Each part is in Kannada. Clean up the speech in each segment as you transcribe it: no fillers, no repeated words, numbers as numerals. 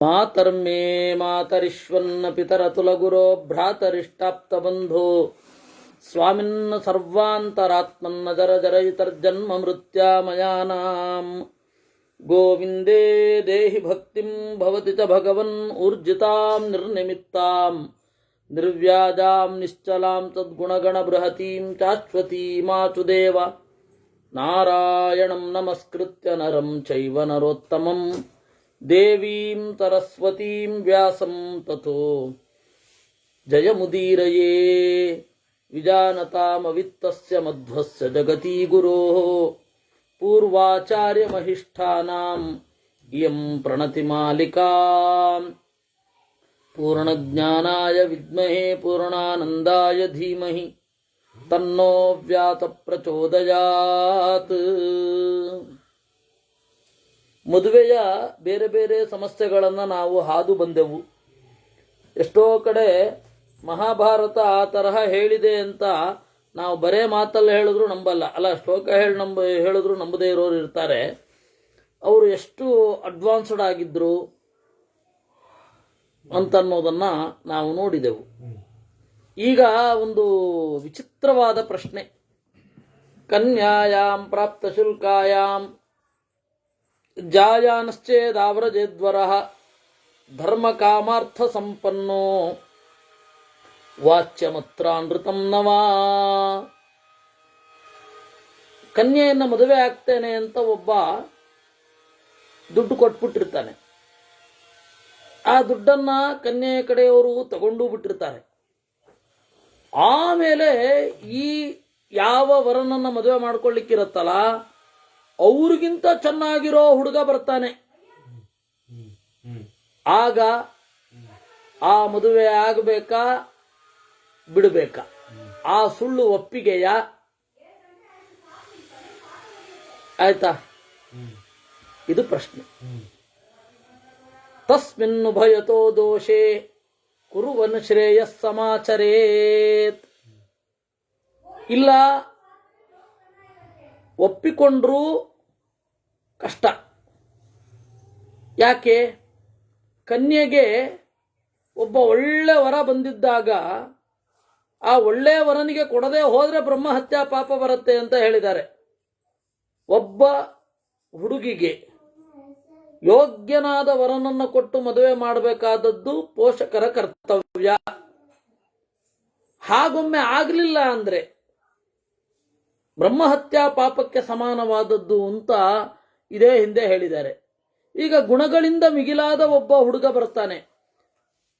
ಮಾತರ್ಮೇ ಮಾತರಿಶ್ವನ್ನ ಪಿತರತುಲಗುರೋ ಭ್ರಾತರಿಷ್ಟಾಪ್ತಬಂಧೋ ಸ್ವಾಮಿನ್ನ ಸರ್ವಾಂತರಾತ್ಮನ್ನ ಜರ ಜರಯಿತರ್ಜನ್ಮ ಮೃತ್ಯಾಮಯಾನಾಂ ಗೋವಿಂದೇ ದೇಹಿ ಭಕ್ತಿಂ ಭವತಿ ಚ ಭಗವನ್ ಊರ್ಜಿತಾಂ ನಿರ್ನಿಮಿತ್ತಾಂ ನಿರ್ವ್ಯಾಜಾಂ ನಿಶ್ಚಲಾಂ ತದ್ಗುಣಗಣ ಬೃಹತೀಂ ಶಾಶ್ವತೀಮಾಚುದೇವ ನಾರಾಯಣಂ ನಮಸ್ಕೃತ್ಯ ನರಂ ಚೈವ ನರೋತ್ತಮಂ ದೇವೀಂ ಸರಸ್ವತೀಂ ವ್ಯಾಸಂ ತಥೋ ಜಯಮುದೀರಯೇ ವಿಜಾನತಾಮವಿತ್ತಸ್ಯ ಮಧ್ವಸ್ಯ ಜಗತೀ ಗುರೋಃ ಪೂರ್ವಾಚಾರ್ಯಮಹಿಷ್ಠಾನಾಂ ಇಯಂ ಪ್ರಣತಿಮಾಲಿಕಾ ಪೂರ್ಣಜ್ಞಾನಾಯ ವಿದ್ಮಹೇ ಪೂರ್ಣಾನಂದಾಯ ಧೀಮಹಿ ತನ್ನೋ ವ್ಯಾತ ಪ್ರಚೋದಯಾತ್. ಮದುವೆಯ ಬೇರೆ ಬೇರೆ ಸಮಸ್ಯೆಗಳನ್ನು ನಾವು ಹಾದು ಬಂದೆವು. ಎಷ್ಟೋ ಕಡೆ ಮಹಾಭಾರತ ಆ ತರಹ ಹೇಳಿದೆ ಅಂತ ನಾವು ಬರೇ ಮಾತಲ್ಲಿ ಹೇಳಿದ್ರು ನಂಬಲ್ಲ, ಅಲ್ಲ ಶ್ಲೋಕ ಹೇಳಿದ್ರು ನಂಬದೇ ಇರೋರು ಇರ್ತಾರೆ. ಅವರು ಎಷ್ಟು ಅಡ್ವಾನ್ಸ್ಡ್ ಆಗಿದ್ರು ಅಂತನ್ನೋದನ್ನು ನಾವು ನೋಡಿದೆವು. ಈಗ ಒಂದು ವಿಚಿತ್ರವಾದ ಪ್ರಶ್ನೆ. ಕನ್ಯಾಯಾಂ ಪ್ರಾಪ್ತ ಶುಲ್ಕಾಯಾಂ ಜಾಯಾನಶ್ಚೇದಾವ್ರಜೇದ್ವರಃ ಧರ್ಮ ಕಾಮಾರ್ಥ ಸಂಪನ್ನೋ ವಾಚ್ಯಮತ್ರಾನೃತಂ ನವಾ. ಕನ್ಯೆಯನ್ನು ಮದುವೆ ಆಗ್ತೇನೆ ಅಂತ ಒಬ್ಬ ದುಡ್ಡು ಕೊಟ್ಬಿಟ್ಟಿರ್ತಾನೆ. ಆ ದುಡ್ಡನ್ನ ಕನ್ಯೆಯ ಕಡೆಯವರು ತಗೊಂಡು ಬಿಟ್ಟಿರ್ತಾರೆ. ಆಮೇಲೆ ಈ ಯಾವ ವರನನ್ನ ಮದುವೆ ಮಾಡ್ಕೊಳ್ಳಿಕ್ಕಿರತ್ತಲ್ಲ ಅವ್ರಿಗಿಂತ ಚೆನ್ನಾಗಿರೋ ಹುಡುಗ ಬರ್ತಾನೆ. ಆಗ ಆ ಮದುವೆ ಆಗಬೇಕಾ ಬಿಡಬೇಕಾ? ಆ ಸುಳ್ಳು ಒಪ್ಪಿಗೆಯ? ಆಯ್ತಾ? ಇದು ಪ್ರಶ್ನೆ. ತಸ್ಮಿನ್ ಉಭಯತೋ ದೋಷೇ ಕುರುವನ್ ಶ್ರೇಯಸ್ ಸಮಾಚರೇತ್. ಇಲ್ಲ ಒಪ್ಪಿಕೊಂಡ್ರೂ ಕಷ್ಟ. ಯಾಕೆ? ಕನ್ಯೆಗೆ ಒಬ್ಬ ಒಳ್ಳೆ ವರ ಬಂದಿದ್ದಾಗ ಆ ಒಳ್ಳೆ ವರನಿಗೆ ಕೊಡದೆ ಹೋದ್ರೆ ಬ್ರಹ್ಮಹತ್ಯಾ ಪಾಪ ಬರುತ್ತೆ ಅಂತ ಹೇಳಿದ್ದಾರೆ. ಒಬ್ಬ ಹುಡುಗಿಗೆ ಯೋಗ್ಯನಾದ ವರನನ್ನು ಕೊಟ್ಟು ಮದುವೆ ಮಾಡಬೇಕಾದದ್ದು ಪೋಷಕರ ಕರ್ತವ್ಯ. ಹಾಗೊಮ್ಮೆ ಆಗಲಿಲ್ಲ ಅಂದ್ರೆ ಬ್ರಹ್ಮಹತ್ಯಾ ಪಾಪಕ್ಕೆ ಸಮಾನವಾದದ್ದು ಅಂತ ಇದೇ ಹಿಂದೆ ಹೇಳಿದ್ದಾರೆ. ಈಗ ಗುಣಗಳಿಂದ ಮಿಗಿಲಾದ ಒಬ್ಬ ಹುಡುಗ ಬರ್ತಾನೆ.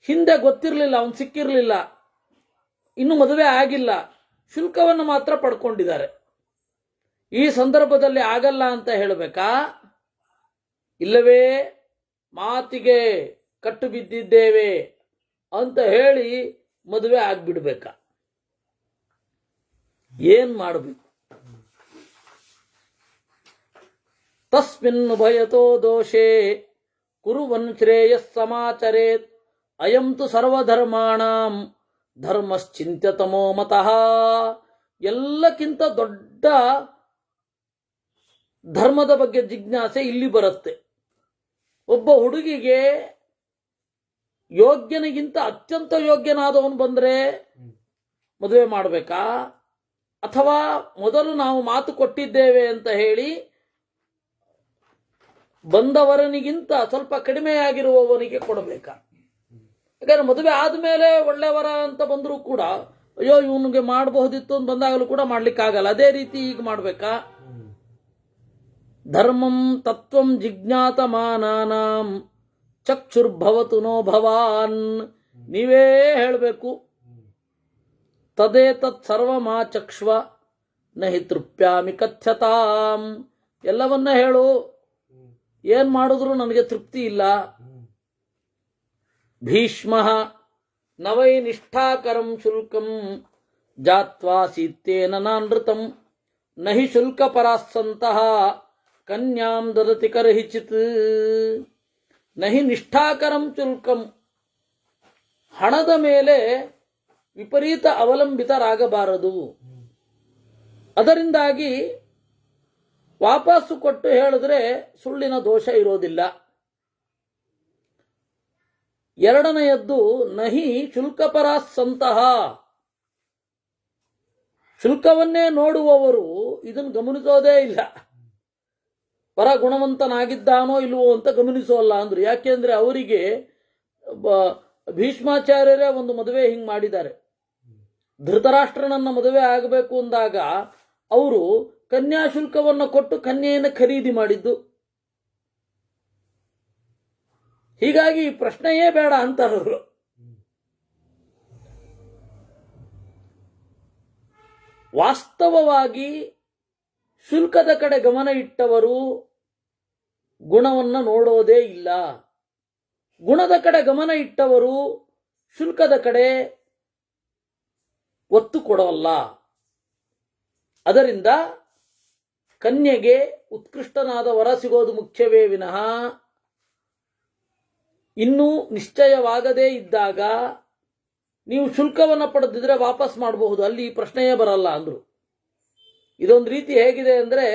ಹಿಂದೆ ಗೊತ್ತಿರಲಿಲ್ಲ, ಅವನು ಸಿಕ್ಕಿರಲಿಲ್ಲ, ಇನ್ನು ಮದುವೆ ಆಗಿಲ್ಲ, ಶುಲ್ಕವನ್ನು ಮಾತ್ರ ಪಡ್ಕೊಂಡಿದ್ದಾರೆ. ಈ ಸಂದರ್ಭದಲ್ಲಿ ಆಗಲ್ಲ ಅಂತ ಹೇಳಬೇಕಾ? ಇಲ್ಲವೇ ಮಾತಿಗೆ ಕಟ್ಟು ಬಿದ್ದಿದ್ದೇವೆ ಅಂತ ಹೇಳಿ ಮದುವೆ ಆಗ್ಬಿಡ್ಬೇಕಾ? ಏನ್ ಮಾಡಬೇಕು? ತಸ್ಮಿನ್ ಉಭಯತೋ ದೋಷೇ ಕುರುವನ್ ಶ್ರೇಯಸ್ ಸಮಾಚರೇತ್ ಅಯಂ ತು ಸರ್ವಧರ್ಮಾಣಾಂ ಧರ್ಮಶ್ಚಿಂತ್ಯತಮೋ ಮತಃ. ಎಲ್ಲಕ್ಕಿಂತ ದೊಡ್ಡ ಧರ್ಮದ ಬಗ್ಗೆ ಜಿಜ್ಞಾಸೆ ಇಲ್ಲಿ ಬರುತ್ತೆ. ಒಬ್ಬ ಹುಡುಗಿಗೆ ಯೋಗ್ಯನಿಗಿಂತ ಅತ್ಯಂತ ಯೋಗ್ಯನಾದವನು ಬಂದ್ರೆ ಮದುವೆ ಮಾಡಬೇಕಾ? ಅಥವಾ ಮೊದಲು ನಾವು ಮಾತು ಕೊಟ್ಟಿದ್ದೇವೆ ಅಂತ ಹೇಳಿ ಬಂದವರನಿಗಿಂತ ಸ್ವಲ್ಪ ಕಡಿಮೆಯಾಗಿರುವವನಿಗೆ ಕೊಡಬೇಕಾ? ಯಾಕಂದ್ರೆ ಮದುವೆ ಆದ್ಮೇಲೆ ಒಳ್ಳೆಯವರ ಅಂತ ಬಂದರೂ ಕೂಡ ಅಯ್ಯೋ ಇವನಿಗೆ ಮಾಡಬಹುದಿತ್ತು ಅಂತ ಬಂದಾಗಲೂ ಕೂಡ ಮಾಡ್ಲಿಕ್ಕಾಗಲ್ಲ. ಅದೇ ರೀತಿ ಈಗ ಮಾಡ್ಬೇಕಾ? ಧರ್ಮಂ ತತ್ವಂ ಜಿಜ್ಞಾತಮಾನಾನಾಂ ಚಕ್ಷುರ್ಭವತು ನೋ ಭವಾನ್. ನೀವೇ ಹೇಳಬೇಕು. ತದೇತತ್ ಸರ್ವಮಾಚಕ್ಷ್ವ ನಹಿ ತೃಪ್ಯಾಮಿ ಕಥ್ಯತಾಂ. ಎಲ್ಲವನ್ನ ಹೇಳು, ಏನ್ ಮಾಡಿದ್ರು ನನಗೆ ತೃಪ್ತಿ ಇಲ್ಲ. ಭೀಷ್ಮಃ ನವೈ ನಿಷ್ಠಾಕರಂ ಶುಲ್ಕಂ ಜಾತ್ವಾ ಸೀತ್ತೇನ ನಾನೃತಂ ನಹಿ ಶುಲ್ಕ ಪರಾಸ್ಸಂತಹ ಕನ್ಯಾಂ ದದತಿ ಕರ್ಹಿಚಿತ್. ನಹಿ ನಿಷ್ಠಾಕರಂ ಶುಲ್ಕಂ. ಹಣದ ಮೇಲೆ ವಿಪರೀತ ಅವಲಂಬಿತರಾಗಬಾರದು. ಅದರಿಂದಾಗಿ ವಾಪಸ್ಸು ಕೊಟ್ಟು ಹೇಳಿದ್ರೆ ಸುಳ್ಳಿನ ದೋಷ ಇರೋದಿಲ್ಲ. ಎರಡನೆಯದ್ದು ನಹಿ ಶುಲ್ಕಪರಾಸ್ಸಂತಹ, ಶುಲ್ಕವನ್ನೇ ನೋಡುವವರು ಇದನ್ನು ಗಮನಿಸೋದೇ ಇಲ್ಲ. ಪರ ಗುಣವಂತನಾಗಿದ್ದಾನೋ ಇಲ್ವೋ ಅಂತ ಗಮನಿಸೋಲ್ಲ ಅಂದ್ರು. ಯಾಕೆಂದ್ರೆ ಅವರಿಗೆ ಭೀಷ್ಮಾಚಾರ್ಯರೇ ಒಂದು ಮದುವೆ ಹಿಂಗೆ ಮಾಡಿದ್ದಾರೆ. ಧೃತರಾಷ್ಟ್ರನನ್ನ ಮದುವೆ ಆಗಬೇಕು ಅಂದಾಗ ಅವರು ಕನ್ಯಾಶುಲ್ಕವನ್ನು ಕೊಟ್ಟು ಕನ್ಯೆಯನ್ನು ಖರೀದಿ ಮಾಡಿದ್ದು. ಹೀಗಾಗಿ ಈ ಪ್ರಶ್ನೆಯೇ ಬೇಡ ಅಂತಾರವರು. ವಾಸ್ತವವಾಗಿ ಶುಲ್ಕದ ಕಡೆ ಗಮನ ಇಟ್ಟವರು ಗುಣವನ್ನು ನೋಡೋದೇ ಇಲ್ಲ. ಗುಣದ ಕಡೆ ಗಮನ ಇಟ್ಟವರು ಶುಲ್ಕದ ಕಡೆ ಒತ್ತು ಕೊಡೋಲ್ಲ. ಅದರಿಂದ ಕನ್ಯೆಗೆ ಉತ್ಕೃಷ್ಟನಾದ ವರ ಸಿಗೋದು ಮುಖ್ಯವೇ ವಿನಃ ಇನ್ನೂ ನಿಶ್ಚಯವಾಗದೇ ಇದ್ದಾಗ ನೀವು ಶುಲ್ಕವನ್ನು ಪಡೆದಿದ್ರೆ ವಾಪಸ್ ಮಾಡಬಹುದು, ಅಲ್ಲಿ ಈ ಪ್ರಶ್ನೆಯೇ ಬರಲ್ಲ ಅಂದ್ರು. ಇದೊಂದು ರೀತಿ ಹೇಗಿದೆ ಅಂದ್ರೆ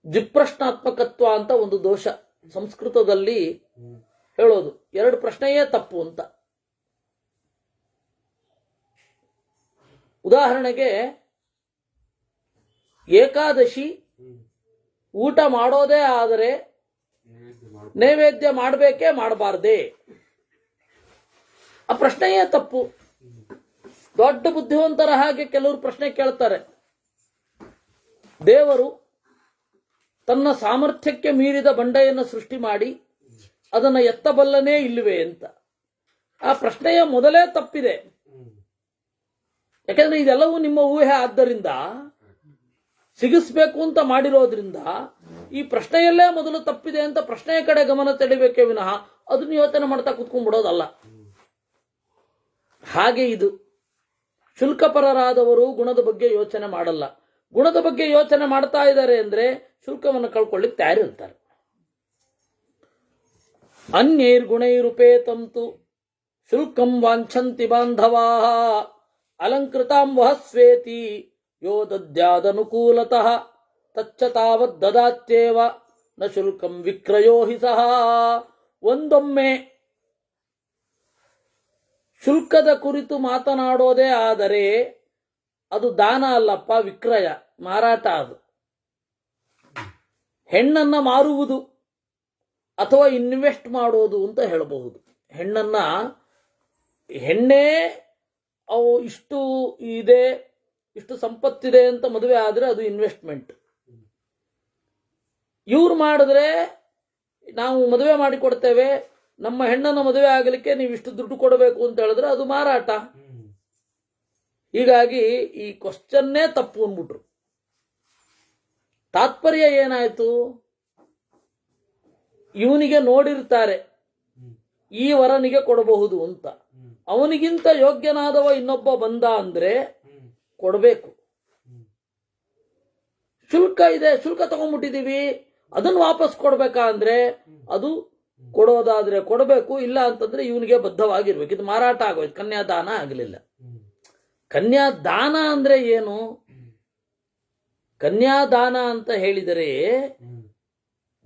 ಜಿಪ್ರಶ್ನಾತ್ಮಕತ್ವ ಅಂತ ಒಂದು ದೋಷ ಸಂಸ್ಕೃತದಲ್ಲಿ ಹೇಳೋದು. ಎರಡು ಪ್ರಶ್ನೆಯೇ ತಪ್ಪು ಅಂತ. ಉದಾಹರಣೆಗೆ ಏಕಾದಶಿ ಊಟ ಮಾಡೋದೇ ಆದರೆ ನೈವೇದ್ಯ ಮಾಡಬೇಕೇ ಮಾಡಬಾರ್ದೇ? ಆ ಪ್ರಶ್ನೆಯೇ ತಪ್ಪು. ದೊಡ್ಡ ಬುದ್ಧಿವಂತರ ಹಾಗೆ ಕೆಲವರು ಪ್ರಶ್ನೆ ಕೇಳ್ತಾರೆ. ದೇವರು ತನ್ನ ಸಾಮರ್ಥ್ಯಕ್ಕೆ ಮೀರಿದ ಬಂಡೆಯನ್ನು ಸೃಷ್ಟಿ ಮಾಡಿ ಅದನ್ನು ಎತ್ತಬಲ್ಲನೇ ಇಲ್ಲವೇ ಅಂತ. ಆ ಪ್ರಶ್ನೆಯ ಮೊದಲೇ ತಪ್ಪಿದೆ. ಯಾಕೆಂದ್ರೆ ಇದೆಲ್ಲವೂ ನಿಮ್ಮ ಊಹೆ ಆದ್ದರಿಂದ, ಸಿಗಿಸ್ಬೇಕು ಅಂತ ಮಾಡಿರೋದ್ರಿಂದ ಈ ಪ್ರಶ್ನೆಯಲ್ಲೇ ಮೊದಲು ತಪ್ಪಿದೆ ಅಂತ ಪ್ರಶ್ನೆಯ ಕಡೆ ಗಮನ ತೆಡಿಬೇಕೇ ವಿನಃ ಅದನ್ನು ಯೋಚನೆ ಮಾಡ್ತಾ ಕುತ್ಕೊಂಡ್ಬಿಡೋದಲ್ಲ. ಹಾಗೆ ಇದು ಶುಲ್ಕಪರರಾದವರು ಗುಣದ ಬಗ್ಗೆ ಯೋಚನೆ ಮಾಡಲ್ಲ. ಗುಣದ ಬಗ್ಗೆ ಯೋಚನೆ ಮಾಡ್ತಾ ಇದ್ದಾರೆ ಅಂದ್ರೆ ಶುಲ್ಕವನ್ನು ಕಳ್ಕೊಳ್ಳಿಕ್ಕೆ ತಯಾರಿರ್ತಾರೆ. ಅನ್ಯೈರ್ಗುಣೈರುಪೇತಂತು ಶುಲ್ಕಂ ವಾಂಛಂತಿ ಬಾಂಧವಾ ಅಲಂಕೃತಾಂ ವಹಸ್ವೇತಿ ಯೋ ದದ್ಯಾದನುಕೂಲತಃ ತಚ್ಚ ತಾವದ್ ದದಾತ್ಯೇವ ನ ಶುಲ್ಕಂ ವಿಕ್ರಯೋ ಹಿ ಸಹ. ಒಂದೊಮ್ಮೆ ಶುಲ್ಕದ ಕುರಿತು ಮಾತನಾಡೋದೇ ಆದರೆ ಅದು ದಾನ ಅಲ್ಲಪ್ಪ, ವಿಕ್ರಯ, ಮಾರಾಟ. ಅದು ಹೆಣ್ಣನ್ನ ಮಾರುವುದು ಅಥವಾ ಇನ್ವೆಸ್ಟ್ ಮಾಡೋದು ಅಂತ ಹೇಳಬಹುದು. ಹೆಣ್ಣೇ ಅವು ಇಷ್ಟು ಇದೆ, ಇಷ್ಟು ಸಂಪತ್ತಿದೆ ಅಂತ ಮದುವೆ ಆದರೆ ಅದು ಇನ್ವೆಸ್ಟ್ಮೆಂಟ್. ಇವ್ರು ಮಾಡಿದ್ರೆ ನಾವು ಮದುವೆ ಮಾಡಿಕೊಡ್ತೇವೆ, ನಮ್ಮ ಹೆಣ್ಣನ್ನು ಮದುವೆ ಆಗಲಿಕ್ಕೆ ನೀವು ಇಷ್ಟು ದುಡ್ಡು ಕೊಡಬೇಕು ಅಂತ ಹೇಳಿದ್ರೆ ಅದು ಮಾರಾಟ. ಹೀಗಾಗಿ ಈ ಕ್ವಶ್ಚನ್ನೇ ತಪ್ಪು ಅಂದ್ಬಿಟ್ರು. ತಾತ್ಪರ್ಯ ಏನಾಯ್ತು? ಇವನಿಗೆ ನೋಡಿರ್ತಾರೆ ಈ ವರನಿಗೆ ಕೊಡಬಹುದು ಅಂತ, ಅವನಿಗಿಂತ ಯೋಗ್ಯನಾದವ ಇನ್ನೊಬ್ಬ ಬಂದ ಅಂದ್ರೆ ಕೊಡಬೇಕು. ಶುಲ್ಕ ಇದೆ, ಶುಲ್ಕ ತಗೊಂಡ್ಬಿಟ್ಟಿದೀವಿ, ಅದನ್ನು ವಾಪಸ್ ಕೊಡ್ಬೇಕಾ ಅಂದ್ರೆ ಅದು ಕೊಡೋದಾದ್ರೆ ಕೊಡಬೇಕು, ಇಲ್ಲ ಅಂತಂದ್ರೆ ಇವನಿಗೆ ಬದ್ಧವಾಗಿರ್ಬೇಕು. ಇದು ಮಾರಾಟ ಆಗೋಯ್ತು, ಕನ್ಯಾದಾನ ಆಗಲಿಲ್ಲ. ಕನ್ಯಾದಾನ ಅಂದ್ರೆ ಏನು? ಕನ್ಯಾದಾನ ಅಂತ ಹೇಳಿದರೆ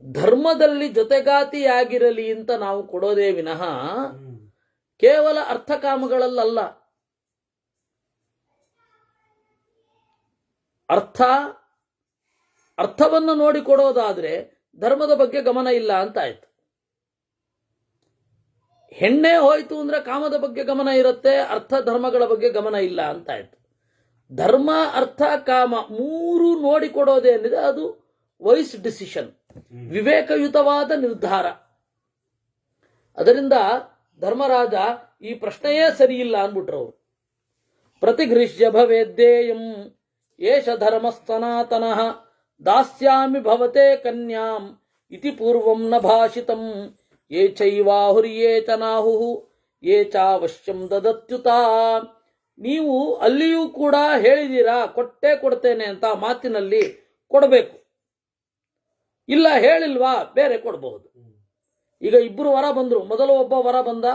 ಧರ್ಮದಲ್ಲಿ ಜೊತೆಗಾತಿಯಾಗಿರಲಿ ಅಂತ ನಾವು ಕೊಡೋದೇ ವಿನಃ ಕೇವಲ ಅರ್ಥಕಾಮಗಳಲ್ಲ. ಅರ್ಥವನ್ನು ನೋಡಿ ಕೊಡೋದಾದ್ರೆ ಧರ್ಮದ ಬಗ್ಗೆ ಗಮನ ಇಲ್ಲ ಅಂತ ಆಯ್ತು. ಹೆಣ್ಣೆ ಹೋಯ್ತು ಅಂದ್ರೆ ಕಾಮದ ಬಗ್ಗೆ ಗಮನ ಇರುತ್ತೆ, ಅರ್ಥ ಧರ್ಮಗಳ ಬಗ್ಗೆ ಗಮನ ಇಲ್ಲ ಅಂತ ಆಯ್ತು. ಧರ್ಮ, ಅರ್ಥ, ಕಾಮ ಮೂರು ನೋಡಿ ಕೊಡೋದೇನಿದೆ ಅದು ವೈಸ್ ಡಿಸಿಷನ್, ವಿವೇಕಯುತವಾದ ನಿರ್ಧಾರ. ಅದರಿಂದ ಧರ್ಮರಾಜ ಈ ಪ್ರಶ್ನೆಯೇ ಸರಿಯಿಲ್ಲ ಅಂದ್ಬಿಟ್ರು ಅವರು. ಪ್ರತಿಗೃಹ್ಯ ಭವೇದ್ದೇಯಂ ಏಷ ಧರ್ಮ ಸನಾತನಃ ದಾಸ್ಯಾಮಿ ಭವತೆ ಕನ್ಯಾಂ ಇತಿ ಪೂರ್ವಂ ನ ಭಾಷಿತಂ ಯೇ ಚೈವಾಹುರ್ಯೇ ಚ ನಾಹುಃ ಯೇ ಚಾವಶ್ಯಂ ದದತ್ಯುತ. ನೀವು ಅಲ್ಲಿಯೂ ಕೂಡ ಹೇಳಿದೀರಾ ಕೊಟ್ಟೆ ಕೊಡ್ತೇನೆ ಅಂತ, ಮಾತಿನಲ್ಲಿ ಕೊಡಬೇಕು. ಇಲ್ಲ ಹೇಳಿಲ್ವಾ, ಬೇರೆ ಕೊಡಬಹುದು. ಈಗ ಇಬ್ಬರು ವರ ಬಂದ್ರು, ಮೊದಲು ಒಬ್ಬ ವರ ಬಂದ,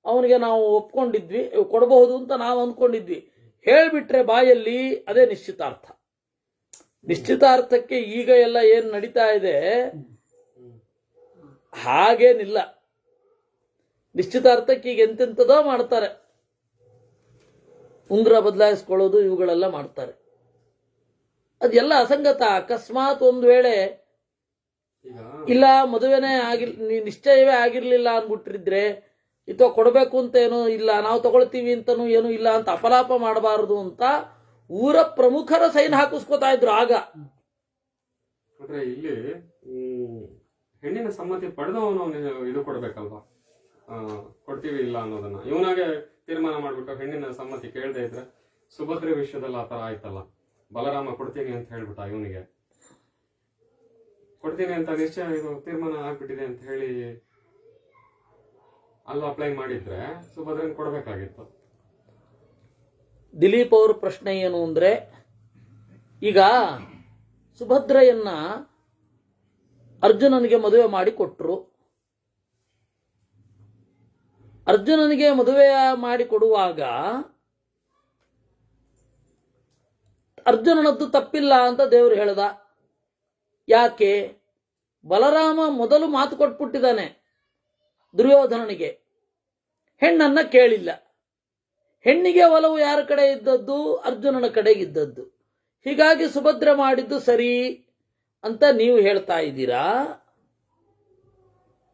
ಅವನಿಗೆ ನಾವು ಒಪ್ಕೊಂಡಿದ್ವಿ, ಕೊಡಬಹುದು ಅಂತ ನಾವು ಅಂದ್ಕೊಂಡಿದ್ವಿ. ಹೇಳ್ಬಿಟ್ರೆ ಬಾಯಲ್ಲಿ ಅದೇ ನಿಶ್ಚಿತಾರ್ಥ. ನಿಶ್ಚಿತಾರ್ಥಕ್ಕೆ ಈಗ ಎಲ್ಲ ಏನ್ ನಡೀತಾ ಇದೆ ಹಾಗೇನಿಲ್ಲ. ನಿಶ್ಚಿತಾರ್ಥಕ್ಕೆ ಈಗ ಎಂತೆಂಥದೋ ಮಾಡ್ತಾರೆ, ಉಂಗುರ ಬದಲಾಯಿಸ್ಕೊಳ್ಳೋದು ಇವುಗಳೆಲ್ಲ ಮಾಡ್ತಾರೆ. ಅದೆಲ್ಲ ಅಸಂಗತ. ಅಕಸ್ಮಾತ್ ಒಂದು ವೇಳೆ ಇಲ್ಲ ಮದುವೆನೇ ನಿಶ್ಚಯವೇ ಆಗಿರ್ಲಿಲ್ಲ ಅಂದ್ಬಿಟ್ಟಿದ್ರೆ ಇತೋ ಕೊಡಬೇಕು ಅಂತ ಏನೂ ಇಲ್ಲ, ನಾವು ತಗೊಳ್ತೀವಿ ಅಂತನೂ ಏನೂ ಇಲ್ಲ ಅಂತ ಅಪಲಾಪ ಮಾಡಬಾರದು ಅಂತ ಊರ ಪ್ರಮುಖರ ಸೈನ್ ಹಾಕಿಸ್ಕೊತಾ ಇದ್ರು ಆಗ. ಇಲ್ಲಿ ಹೆಣ್ಣಿನ ಸಮ್ಮತಿ ಪಡೆದವನು ಇದು ಕೊಡ್ಬೇಕಲ್ವಾ, ಕೊಡ್ತೀವಿ ಇಲ್ಲ ಅನ್ನೋದನ್ನ ಇವನಾಗೆ ತೀರ್ಮಾನ ಮಾಡ್ಬಿಟ್ಟು ಹೆಣ್ಣಿನ ಸಮ್ಮತಿ ಕೇಳದೆ ಇದ್ರೆ ಸುಭದ್ರೆ ವಿಷಯದಲ್ಲಿ ಆತರ ಆಯ್ತಲ್ಲ. ಬಲರಾಮ ಕೊಡ್ತೀನಿ ಅಂತ ಹೇಳ್ಬಿಟ್ಟ ಇವನಿಗೆ, ಕೊಡ್ತೀನಿ ಅಂತ ನಿಶ್ಚಯ ಇದು ತೀರ್ಮಾನ ಆಗ್ಬಿಟ್ಟಿದೆ ಅಂತ ಹೇಳಿ ಅಲ್ಲಿ ಅಪ್ಲೈ ಮಾಡಿದ್ರೆ ಸುಭದ್ರನ್ ಕೊಡ್ಬೇಕಾಗಿತ್ತು. ದಿಲೀಪ್ ಅವ್ರ ಪ್ರಶ್ನೆ ಏನು ಅಂದ್ರೆ, ಈಗ ಸುಭದ್ರೆಯನ್ನ ಅರ್ಜುನನಿಗೆ ಮದುವೆ ಮಾಡಿ ಕೊಟ್ರು. ಅರ್ಜುನನಿಗೆ ಮದುವೆ ಮಾಡಿ ಕೊಡುವಾಗ ಅರ್ಜುನನದ್ದು ತಪ್ಪಿಲ್ಲ ಅಂತ ದೇವರು ಹೇಳ್ದ. ಯಾಕೆ? ಬಲರಾಮ ಮೊದಲು ಮಾತು ಕೊಟ್ಬಿಟ್ಟಿದ್ದಾನೆ ದುರ್ಯೋಧನನಿಗೆ, ಹೆಣ್ಣನ್ನ ಕೇಳಿಲ್ಲ. ಹೆಣ್ಣಿಗೆ ಒಲವು ಯಾರ ಕಡೆ ಇದ್ದದ್ದು? ಅರ್ಜುನನ ಕಡೆಗಿದ್ದದ್ದು. ಹೀಗಾಗಿ ಸುಭದ್ರ ಮಾಡಿದ್ದು ಸರಿ ಅಂತ ನೀವು ಹೇಳ್ತಾ ಇದ್ದೀರಾ,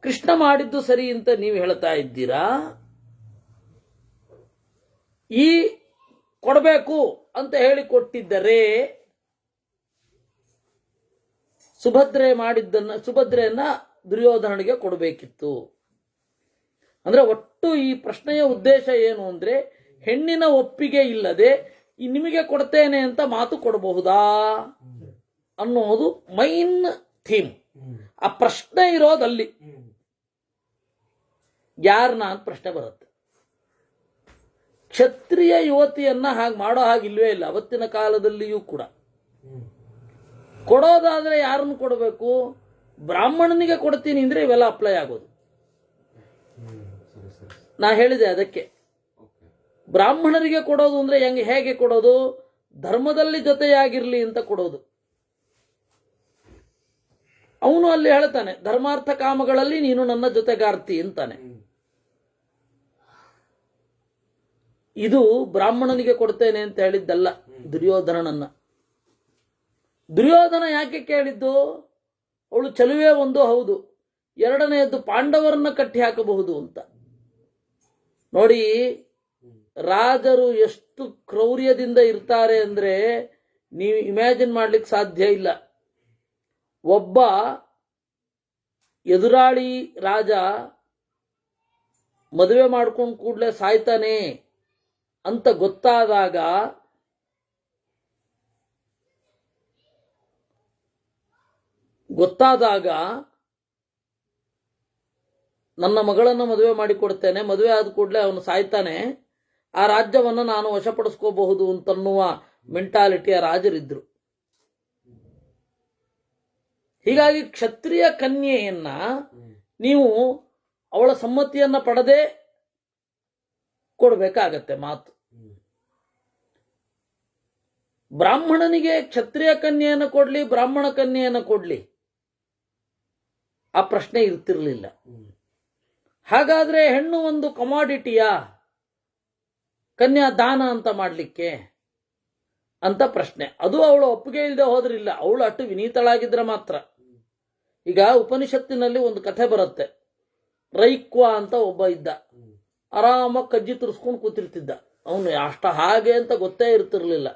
ಕೃಷ್ಣ ಮಾಡಿದ್ದು ಸರಿ ಅಂತ ನೀವು ಹೇಳ್ತಾ ಇದ್ದೀರಾ. ಈ ಕೊಡಬೇಕು ಅಂತ ಹೇಳಿ ಕೊಟ್ಟಿದ್ದರೆ ಸುಭದ್ರೆಯನ್ನ ದುರ್ಯೋಧನನಿಗೆ ಕೊಡಬೇಕಿತ್ತು. ಅಂದ್ರೆ ಒಟ್ಟು ಈ ಪ್ರಶ್ನೆಯ ಉದ್ದೇಶ ಏನು ಅಂದ್ರೆ, ಹೆಣ್ಣಿನ ಒಪ್ಪಿಗೆ ಇಲ್ಲದೆ ನಿಮಗೆ ಕೊಡ್ತೇನೆ ಅಂತ ಮಾತು ಕೊಡಬಹುದಾ ಅನ್ನೋದು ಮೈನ್ ಥೀಮ್. ಆ ಪ್ರಶ್ನೆ ಇರೋದಲ್ಲಿ ಯಾರನ್ನ ಅಂತ ಪ್ರಶ್ನೆ ಬರುತ್ತೆ. ಕ್ಷತ್ರಿಯ ಯುವತಿಯನ್ನ ಹಾಗೆ ಮಾಡೋ ಹಾಗಿಲ್ವೇ ಇಲ್ಲ ಅವತ್ತಿನ ಕಾಲದಲ್ಲಿಯೂ ಕೂಡ. ಕೊಡೋದಾದ್ರೆ ಯಾರನ್ನು ಕೊಡಬೇಕು? ಬ್ರಾಹ್ಮಣನಿಗೆ ಕೊಡ್ತೀನಿ ಅಂದ್ರೆ ಇವೆಲ್ಲ ಅಪ್ಲೈ ಆಗೋದು. ನಾ ಹೇಳಿದೆ ಅದಕ್ಕೆ. ಬ್ರಾಹ್ಮಣರಿಗೆ ಕೊಡೋದು ಅಂದ್ರೆ ಹೇಗೆ ಕೊಡೋದು? ಧರ್ಮದಲ್ಲಿ ಜೊತೆಯಾಗಿರ್ಲಿ ಅಂತ ಕೊಡೋದು. ಅವನು ಅಲ್ಲಿ ಹೇಳ್ತಾನೆ, ಧರ್ಮಾರ್ಥ ಕಾಮಗಳಲ್ಲಿ ನೀನು ನನ್ನ ಜೊತೆಗಾರ್ತಿ ಅಂತಾನೆ. ಇದು ಬ್ರಾಹ್ಮಣನಿಗೆ ಕೊಡ್ತೇನೆ ಅಂತ ಹೇಳಿದ್ದಲ್ಲ ದುರ್ಯೋಧನನನ್ನ. ದುರ್ಯೋಧನ ಯಾಕೆ ಕೇಳಿದ್ದು? ಅವಳು ಚಲುವೆ ಒಂದು ಹೌದು, ಎರಡನೆಯದ್ದು ಪಾಂಡವರನ್ನ ಕಟ್ಟಿ ಹಾಕಬಹುದು ಅಂತ. ನೋಡಿ, ರಾಜರು ಎಷ್ಟು ಕ್ರೌರ್ಯದಿಂದ ಇರ್ತಾರೆ ಅಂದ್ರೆ ನೀವು ಇಮ್ಯಾಜಿನ್ ಮಾಡ್ಲಿಕ್ಕೆ ಸಾಧ್ಯ ಇಲ್ಲ. ಒಬ್ಬ ಎದುರಾಳಿ ರಾಜ ಮದುವೆ ಮಾಡ್ಕೊಂಡು ಕೂಡಲೇ ಸಾಯ್ತಾನೆ ಅಂತ ಗೊತ್ತಾದಾಗ ನನ್ನ ಮಗಳನ್ನು ಮದುವೆ ಮಾಡಿಕೊಡ್ತೇನೆ, ಮದುವೆ ಆದ ಕೂಡಲೇ ಅವನು ಸಾಯ್ತಾನೆ, ಆ ರಾಜ್ಯವನ್ನು ನಾನು ವಶಪಡಿಸ್ಕೋಬಹುದು ಅಂತನ್ನುವ ಮೆಂಟಾಲಿಟಿಯ ರಾಜರಿದ್ರು. ಹೀಗಾಗಿ ಕ್ಷತ್ರಿಯ ಕನ್ಯೆಯನ್ನ ನೀವು ಅವಳ ಸಮ್ಮತಿಯನ್ನ ಪಡೆದೇ ಕೊಡಬೇಕಾಗತ್ತೆ ಮಾತು. ಬ್ರಾಹ್ಮಣನಿಗೆ ಕ್ಷತ್ರಿಯ ಕನ್ಯೆಯನ್ನು ಕೊಡ್ಲಿ, ಬ್ರಾಹ್ಮಣ ಕನ್ಯೆಯನ್ನು ಕೊಡ್ಲಿ, ಆ ಪ್ರಶ್ನೆ ಇರ್ತಿರ್ಲಿಲ್ಲ. ಹಾಗಾದ್ರೆ ಹೆಣ್ಣು ಒಂದು ಕಮಾಡಿಟಿಯ ಕನ್ಯಾ ದಾನ ಅಂತ ಮಾಡ್ಲಿಕ್ಕೆ ಅಂತ ಪ್ರಶ್ನೆ. ಅದು ಅವಳು ಒಪ್ಪಿಗೆ ಇಲ್ಲದೆ ಹೋದ್ರಿಲ್ಲ, ಅವಳು ಅಷ್ಟು ವಿನೀತಳಾಗಿದ್ರೆ ಮಾತ್ರ. ಈಗ ಉಪನಿಷತ್ತಿನಲ್ಲಿ ಒಂದು ಕಥೆ ಬರುತ್ತೆ. ರೈಕ್ವ ಅಂತ ಒಬ್ಬ ಇದ್ದ, ಆರಾಮಾಗಿ ಕಜ್ಜಿ ತುರ್ಸ್ಕೊಂಡು ಕೂತಿರ್ತಿದ್ದ. ಅವನು ಅಷ್ಟ ಹಾಗೆ ಅಂತ ಗೊತ್ತೇ ಇರ್ತಿರ್ಲಿಲ್ಲ.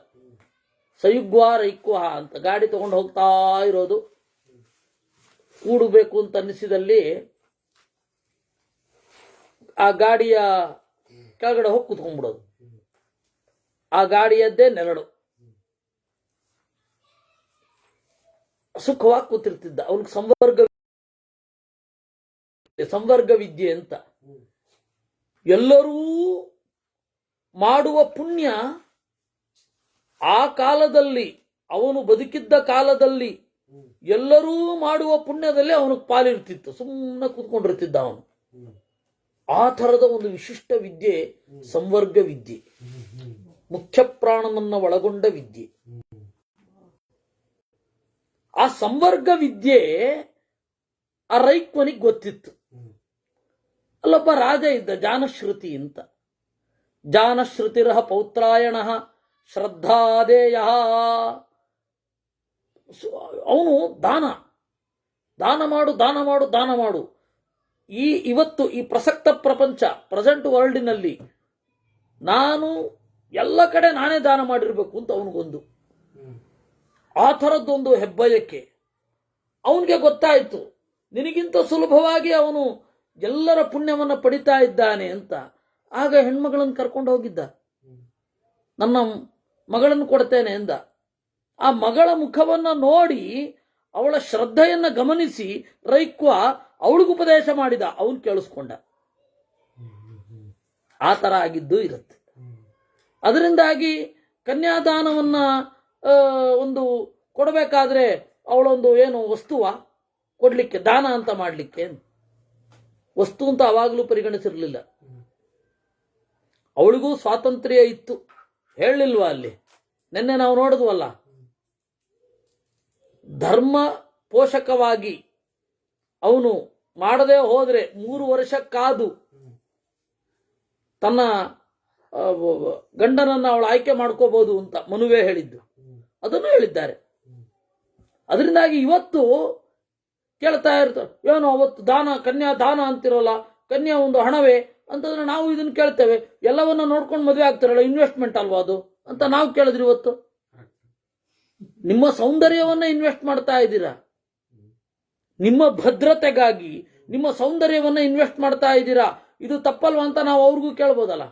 ಸಯುಗ್ವ ರೈಕ್ವ ಅಂತ ಗಾಡಿ ತಗೊಂಡು ಹೋಗ್ತಾ ಇರೋದು. ಕೂಡಬೇಕು ಅಂತ ಅನ್ನಿಸಿದಲ್ಲಿ ಆ ಗಾಡಿಯ ಕೆಳಗಡೆ ಹೋಗಿ ಕೂತ್ಕೊಂಡ್ಬಿಡೋದು. ಆ ಗಾಡಿಯದ್ದೇ ನೆರಳು. ಸುಖವಾಗಿ ಕೂತಿರ್ತಿದ್ದ. ಅವನಿಗೆ ಸಂವರ್ಗ ವಿದ್ಯೆ ಅಂತ. ಎಲ್ಲರೂ ಮಾಡುವ ಪುಣ್ಯ ಆ ಕಾಲದಲ್ಲಿ, ಅವನು ಬದುಕಿದ್ದ ಕಾಲದಲ್ಲಿ ಎಲ್ಲರೂ ಮಾಡುವ ಪುಣ್ಯದಲ್ಲಿ ಅವನಿಗೆ ಪಾಲಿರ್ತಿತ್ತು. ಸುಮ್ಮನೆ ಕೂತ್ಕೊಂಡಿರ್ತಿದ್ದ ಅವನು. ಆ ಥರದ ಒಂದು ವಿಶಿಷ್ಟ ವಿದ್ಯೆ ಸಂವರ್ಗ ವಿದ್ಯೆ, ಮುಖ್ಯ ಪ್ರಾಣನನ್ನ ಒಳಗೊಂಡ ವಿದ್ಯೆ. ಆ ಸಂವರ್ಗ ವಿದ್ಯೆ ಆ ರೈಕ್ವನಿಗೆ ಗೊತ್ತಿತ್ತು. ಅಲ್ಲ, ಅಲ್ಲೊಬ್ಬ ರಾಜ ಇದ್ದ, ಜಾನಶ್ರುತಿ ಅಂತ. ಜಾನಶ್ರುತಿರಹ ಪೌತ್ರಾಯಣ ಶ್ರದ್ಧಾದೇಯ. ಅವನು ದಾನ ಮಾಡು. ಇವತ್ತು ಈ ಪ್ರಸಕ್ತ ಪ್ರಪಂಚ, ಪ್ರೆಸೆಂಟ್ ವರ್ಲ್ಡಿನಲ್ಲಿ ನಾನು ಎಲ್ಲ ಕಡೆ ನಾನೇ ದಾನ ಮಾಡಿರಬೇಕು ಅಂತ ಅವನಿಗೊಂದು ಆ ಥರದ್ದೊಂದು ಹೆಬ್ಬಯಕ್ಕೆ. ಅವನಿಗೆ ಗೊತ್ತಾಯಿತು ನಿನಗಿಂತ ಸುಲಭವಾಗಿ ಅವನು ಎಲ್ಲರ ಪುಣ್ಯವನ್ನು ಪಡಿತಾ ಇದ್ದಾನೆ ಅಂತ. ಆಗ ಹೆಣ್ಮಗಳನ್ನು ಕರ್ಕೊಂಡು ಹೋಗಿದ್ದ. ನನ್ನ ಮಗಳನ್ನು ಕೊಡ್ತೇನೆ ಎಂದ. ಆ ಮಗಳ ಮುಖವನ್ನು ನೋಡಿ ಅವಳ ಶ್ರದ್ಧೆಯನ್ನು ಗಮನಿಸಿ ರೈಕ್ವ ಅವಳಿಗೆ ಉಪದೇಶ ಮಾಡಿದ. ಅವನು ಕೇಳಿಸ್ಕೊಂಡ. ಆ ಥರ ಆಗಿದ್ದು ಇರುತ್ತೆ. ಅದರಿಂದಾಗಿ ಕನ್ಯಾದಾನವನ್ನ ಒಂದು ಕೊಡಬೇಕಾದ್ರೆ ಅವಳೊಂದು ಏನು ವಸ್ತುವ ಕೊಡ್ಲಿಕ್ಕೆ, ದಾನ ಅಂತ ಮಾಡಲಿಕ್ಕೆ ವಸ್ತು ಅಂತ ಅವಾಗಲೂ ಪರಿಗಣಿಸಿರ್ಲಿಲ್ಲ. ಅವಳಿಗೂ ಸ್ವಾತಂತ್ರ್ಯ ಇತ್ತು. ಹೇಳಲಿಲ್ವಾ ಅಲ್ಲಿ ನಿನ್ನೆ ನಾವು ನೋಡಿದ್ವಲ್ಲ, ಧರ್ಮ ಪೋಷಕವಾಗಿ ಅವನು ಮಾಡದೆ ಹೋದ್ರೆ 3 ವರ್ಷ ಕಾದು ತನ್ನ ಗಂಡನನ್ನು ಅವಳು ಆಯ್ಕೆ ಮಾಡ್ಕೋಬಹುದು ಅಂತ ಮನುವೇ ಹೇಳಿದ್ದು. ಅದನ್ನು ಹೇಳಿದ್ದಾರೆ. ಅದರಿಂದಾಗಿ ಇವತ್ತು ಕೇಳ್ತಾ ಇರ್ತಾರೆ, ಏನು ಅವತ್ತು ಕನ್ಯಾ ದಾನ ಅಂತಿರೋಲ್ಲ, ಕನ್ಯಾ ಒಂದು ಹಣವೇ ಅಂತಂದ್ರೆ ನಾವು ಇದನ್ನು ಕೇಳ್ತೇವೆ. ಎಲ್ಲವನ್ನ ನೋಡ್ಕೊಂಡು ಮದುವೆ ಆಗ್ತಾರಲ್ಲ, ಇನ್ವೆಸ್ಟ್ಮೆಂಟ್ ಅಲ್ವಾ ಅದು ಅಂತ ನಾವು ಕೇಳಿದ್ರಿ. ಇವತ್ತು ನಿಮ್ಮ ಸೌಂದರ್ಯವನ್ನ ಇನ್ವೆಸ್ಟ್ ಮಾಡ್ತಾ ಇದ್ದೀರಾ, ನಿಮ್ಮ ಭದ್ರತೆಗಾಗಿ ನಿಮ್ಮ ಸೌಂದರ್ಯವನ್ನ ಇನ್ವೆಸ್ಟ್ ಮಾಡ್ತಾ ಇದ್ದೀರಾ, ಇದು ತಪ್ಪಲ್ವಾ ಅಂತ ನಾವು ಅವ್ರಿಗೂ ಕೇಳ್ಬೋದಲ್ಲ,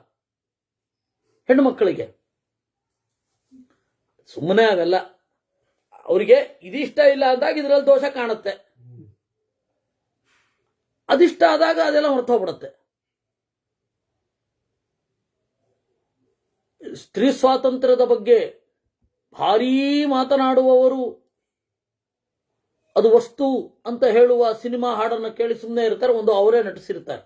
ಹೆಣ್ಣು ಮಕ್ಕಳಿಗೆ. ಸುಮ್ಮನೆ ಅವೆಲ್ಲ ಅವರಿಗೆ ಇದಿಷ್ಟ ಇಲ್ಲ ಅಂದಾಗ ಇದರಲ್ಲಿ ದೋಷ ಕಾಣುತ್ತೆ, ಅದಿಷ್ಟ ಆದಾಗ ಅದೆಲ್ಲ ಹೊರತೋಗ್ಬಿಡುತ್ತೆ. ಸ್ತ್ರೀ ಸ್ವಾತಂತ್ರ್ಯದ ಬಗ್ಗೆ ಭಾರೀ ಮಾತನಾಡುವವರು ಅದು ವಸ್ತು ಅಂತ ಹೇಳುವ ಸಿನಿಮಾ ಹಾಡನ್ನು ಕೇಳಿ ಸುಮ್ಮನೆ ಇರ್ತಾರೆ, ಒಂದು ಅವರೇ ನಟಿಸಿರ್ತಾರೆ.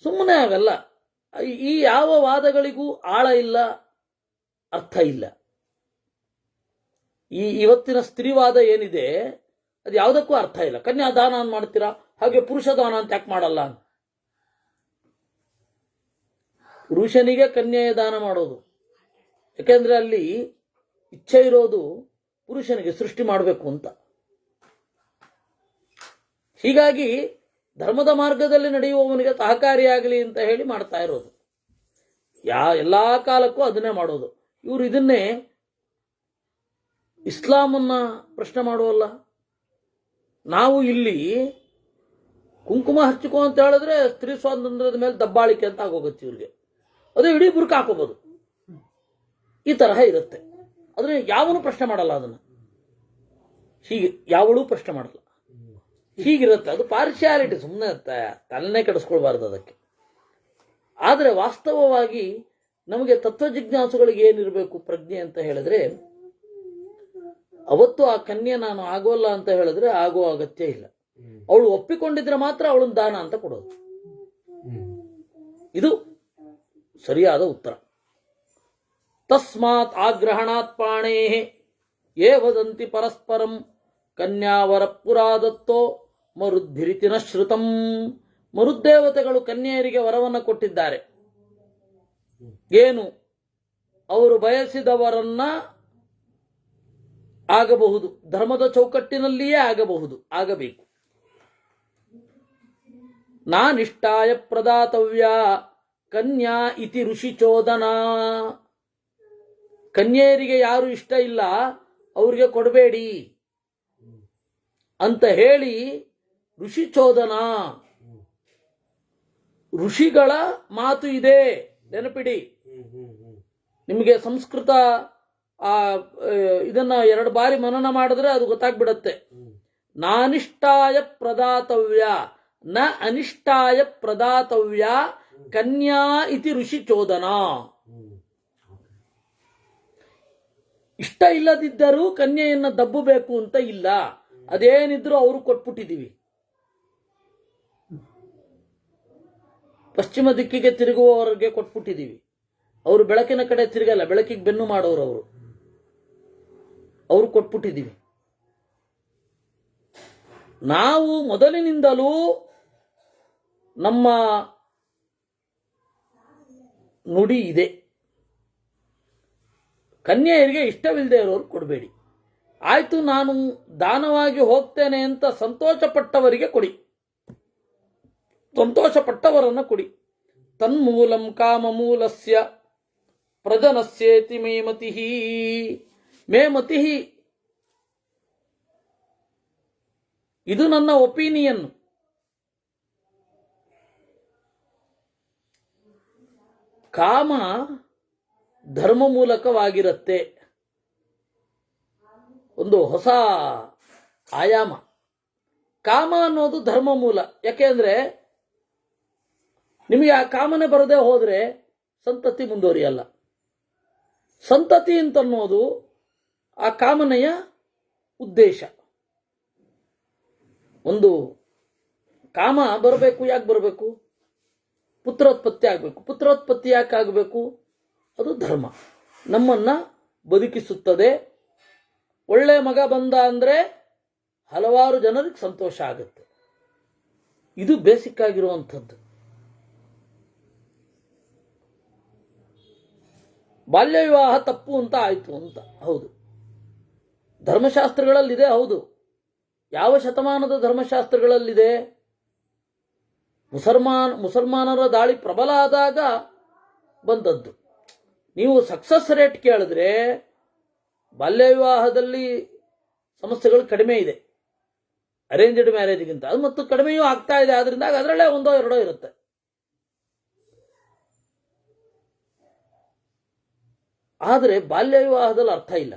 ಸುಮ್ಮನೆ ಅವೆಲ್ಲ ಈ ಯಾವ ವಾದಗಳಿಗೂ ಆಳ ಇಲ್ಲ, ಅರ್ಥ ಇಲ್ಲ. ಇವತ್ತಿನ ಸ್ತ್ರೀವಾದ ಏನಿದೆ ಅದು ಯಾವುದಕ್ಕೂ ಅರ್ಥ ಇಲ್ಲ. ಕನ್ಯಾದಾನ ಅಂತ ಮಾಡ್ತೀರಾ, ಹಾಗೆ ಪುರುಷ ದಾನ ಅಂತ ಯಾಕೆ ಮಾಡಲ್ಲ? ಪುರುಷನಿಗೆ ಕನ್ಯೆಯ ದಾನ ಮಾಡೋದು, ಯಾಕೆಂದ್ರೆ ಅಲ್ಲಿ ಇಚ್ಛೆ ಇರೋದು ಪುರುಷನಿಗೆ ಸೃಷ್ಟಿ ಮಾಡಬೇಕು ಅಂತ. ಹೀಗಾಗಿ ಧರ್ಮದ ಮಾರ್ಗದಲ್ಲಿ ನಡೆಯುವವನಿಗೆ ಸಹಕಾರಿಯಾಗಲಿ ಅಂತ ಹೇಳಿ ಮಾಡ್ತಾ ಇರೋದು. ಎಲ್ಲಾ ಕಾಲಕ್ಕೂ ಅದನ್ನೇ ಮಾಡೋದು. ಇವರು ಇದನ್ನೇ ಇಸ್ಲಾಮನ್ನ ಪ್ರಶ್ನೆ ಮಾಡುವಲ್ಲ. ನಾವು ಇಲ್ಲಿ ಕುಂಕುಮ ಹಚ್ಚಿಕೋ ಅಂತ ಹೇಳಿದ್ರೆ ಸ್ತ್ರೀ ಸ್ವಾತಂತ್ರ್ಯದ ಮೇಲೆ ದಬ್ಬಾಳಿಕೆ ಅಂತ ಆಗೋಗುತ್ತೆ ಇವ್ರಿಗೆ. ಅದು ಇಡೀ ಬುರ್ಕ ಹಾಕೋಬಹುದು, ಈ ತರಹ ಇರುತ್ತೆ. ಆದ್ರೆ ಯಾವನು ಪ್ರಶ್ನೆ ಮಾಡಲ್ಲ ಅದನ್ನು. ಹೀಗೆ ಯಾವಳೂ ಪ್ರಶ್ನೆ ಮಾಡಲ್ಲ, ಹೀಗಿರುತ್ತೆ. ಅದು ಪಾರ್ಶಿಯಾಲಿಟಿ, ಸುಮ್ಮನೆ ತಲೆನೇ ಕೆಡಿಸ್ಕೊಳ್ಬಾರ್ದು ಅದಕ್ಕೆ. ಆದರೆ ವಾಸ್ತವವಾಗಿ ನಮಗೆ ತತ್ವಜಿಜ್ಞಾಸುಗಳಿಗೆ ಏನಿರಬೇಕು ಪ್ರಜ್ಞೆ ಅಂತ ಹೇಳಿದ್ರೆ, ಅವತ್ತು ಆ ಕನ್ಯೆ ನಾನು ಆಗೋಲ್ಲ ಅಂತ ಹೇಳಿದ್ರೆ ಆಗೋ ಅಗತ್ಯ ಇಲ್ಲ. ಅವಳು ಒಪ್ಪಿಕೊಂಡಿದ್ರೆ ಮಾತ್ರ ಅವಳನ್ನು ದಾನ ಅಂತ ಕೊಡೋದು. ಇದು ಸರಿಯಾದ ಉತ್ತರ. ತಸ್ಮಾತ್ ಆಗ್ರಹಣಾತ್ ಪಾಣೇ ಯೇ ವದಂತಿ ಪರಸ್ಪರಂ ಕನ್ಯಾವರ ಪುರಾದತ್ತೋ ಮರುದ್ಭಿರಿತಿನ ಶ್ರುತಂ. ಮರುದ್ದೇವತೆಗಳು ಕನ್ಯೆಯರಿಗೆ ವರವನ್ನು ಕೊಟ್ಟಿದ್ದಾರೆ. ಏನು? ಅವರು ಬಯಸಿದವರನ್ನ ಆಗಬಹುದು, ಧರ್ಮದ ಚೌಕಟ್ಟಿನಲ್ಲಿಯೇ ಆಗಬೇಕು. ನಾನಿಷ್ಟಾಯ ಪ್ರದಾತವ್ಯ ಕನ್ಯಾ ಇತಿ ಋಷಿ ಚೋದನಾ. ಕನ್ಯೆಯರಿಗೆ ಯಾರು ಇಷ್ಟ ಇಲ್ಲ ಅವ್ರಿಗೆ ಕೊಡಬೇಡಿ ಅಂತ ಹೇಳಿ ಋಷಿ ಚೋದನಾ. ಋಷಿಗಳ ಮಾತು ಇದೆ, ನೆನಪಿಡಿ. ನಿಮಗೆ ಸಂಸ್ಕೃತ ಇದನ್ನ 2 ಬಾರಿ ಮನನ ಮಾಡಿದ್ರೆ ಅದು ಗೊತ್ತಾಗ್ಬಿಡತ್ತೆ. ನಾನಿಷ್ಟಾಯ ಪ್ರದಾತವ್ಯ ನ ಅನಿಷ್ಟಾಯ ಪ್ರದಾತವ್ಯ ಕನ್ಯಾ ಇತಿ ಋಷಿ ಚೋದನಾ. ಇಷ್ಟ ಇಲ್ಲದಿದ್ದರೂ ಕನ್ಯೆಯನ್ನ ದಬ್ಬಬೇಕು ಅಂತ ಇಲ್ಲ, ಅದೇನಿದ್ರು ಅವರು ಕೊಟ್ಬಿಟ್ಟಿದೀವಿ. ಪಶ್ಚಿಮ ದಿಕ್ಕಿಗೆ ತಿರುಗುವವರಿಗೆ ಕೊಟ್ಬಿಟ್ಟಿದೀವಿ. ಅವರು ಬೆಳಕಿನ ಕಡೆ ತಿರುಗಲ್ಲ, ಬೆಳಕಿಗೆ ಬೆನ್ನು ಮಾಡೋರು ಅವರು ಕೊಟ್ಬಿಟ್ಟಿದೀವಿ. ನಾವು ಮೊದಲಿನಿಂದಲೂ ನಮ್ಮ ನುಡಿ ಇದೆ. ಕನ್ಯೆಯರಿಗೆ ಇಷ್ಟವಿಲ್ಲದೆ ಇರೋರು ಕೊಡಬೇಡಿ. ಆಯಿತು, ನಾನು ದಾನವಾಗಿ ಹೋಗ್ತೇನೆ ಅಂತ ಸಂತೋಷಪಟ್ಟವರಿಗೆ ಕೊಡಿ, ಸಂತೋಷಪಟ್ಟವರನ್ನು ಕೊಡಿ. ತನ್ಮೂಲಂ ಕಾಮಮೂಲಸ್ಯ ಪ್ರಜನಸ್ಯೇತಿ ಮೇಮತಿಃ. ಮೇಮತಿಃ, ಇದು ನನ್ನ ಒಪಿನಿಯನ್. ಕಾಮ ಧರ್ಮ ಮೂಲಕವಾಗಿರುತ್ತೆ. ಒಂದು ಹೊಸ ಆಯಾಮ. ಕಾಮ ಅನ್ನೋದು ಧರ್ಮ ಮೂಲ. ಯಾಕೆಂದ್ರೆ ನಿಮಗೆ ಆ ಕಾಮನೆ ಬರದೆ ಹೋದರೆ ಸಂತತಿ ಮುಂದುವರಿಯಲ್ಲ. ಸಂತತಿ ಅಂತನ್ನೋದು ಆ ಕಾಮನೆಯ ಉದ್ದೇಶ. ಒಂದು ಕಾಮ ಬರಬೇಕು. ಯಾಕೆ ಬರಬೇಕು? ಪುತ್ರೋತ್ಪತ್ತಿ ಆಗಬೇಕು. ಪುತ್ರೋತ್ಪತ್ತಿ ಯಾಕೆ ಆಗಬೇಕು? ಅದು ಧರ್ಮ, ನಮ್ಮನ್ನ ಬದುಕಿಸುತ್ತದೆ. ಒಳ್ಳೆ ಮಗ ಬಂದ ಅಂದರೆ ಹಲವಾರು ಜನರಿಗೆ ಸಂತೋಷ ಆಗುತ್ತೆ. ಇದು ಬೇಸಿಕ್ ಆಗಿರುವಂಥದ್ದು. ಬಾಲ್ಯ ವಿವಾಹ ತಪ್ಪು ಅಂತ ಆಯಿತು ಅಂತ, ಹೌದು, ಧರ್ಮಶಾಸ್ತ್ರಗಳಲ್ಲಿದೆ. ಹೌದು, ಯಾವ ಶತಮಾನದ ಧರ್ಮಶಾಸ್ತ್ರಗಳಲ್ಲಿದೆ? ಮುಸಲ್ಮಾನರ ದಾಳಿ ಪ್ರಬಲ ಆದಾಗ ಬಂದದ್ದು. ನೀವು ಸಕ್ಸಸ್ ರೇಟ್ ಕೇಳಿದ್ರೆ ಬಾಲ್ಯ ವಿವಾಹದಲ್ಲಿ ಸಮಸ್ಯೆಗಳು ಕಡಿಮೆ ಇದೆ ಅರೇಂಜ್ಡ್ ಮ್ಯಾರೇಜ್ಗಿಂತ. ಅದು ಮತ್ತು ಕಡಿಮೆಯೂ ಆಗ್ತಾ ಇದೆ. ಆದ್ರಿಂದ ಅದರಲ್ಲೇ ಒಂದೋ ಎರಡೋ ಇರುತ್ತೆ. ಆದರೆ ಬಾಲ್ಯ ವಿವಾಹದಲ್ಲಿ ಅರ್ಥ ಇಲ್ಲ.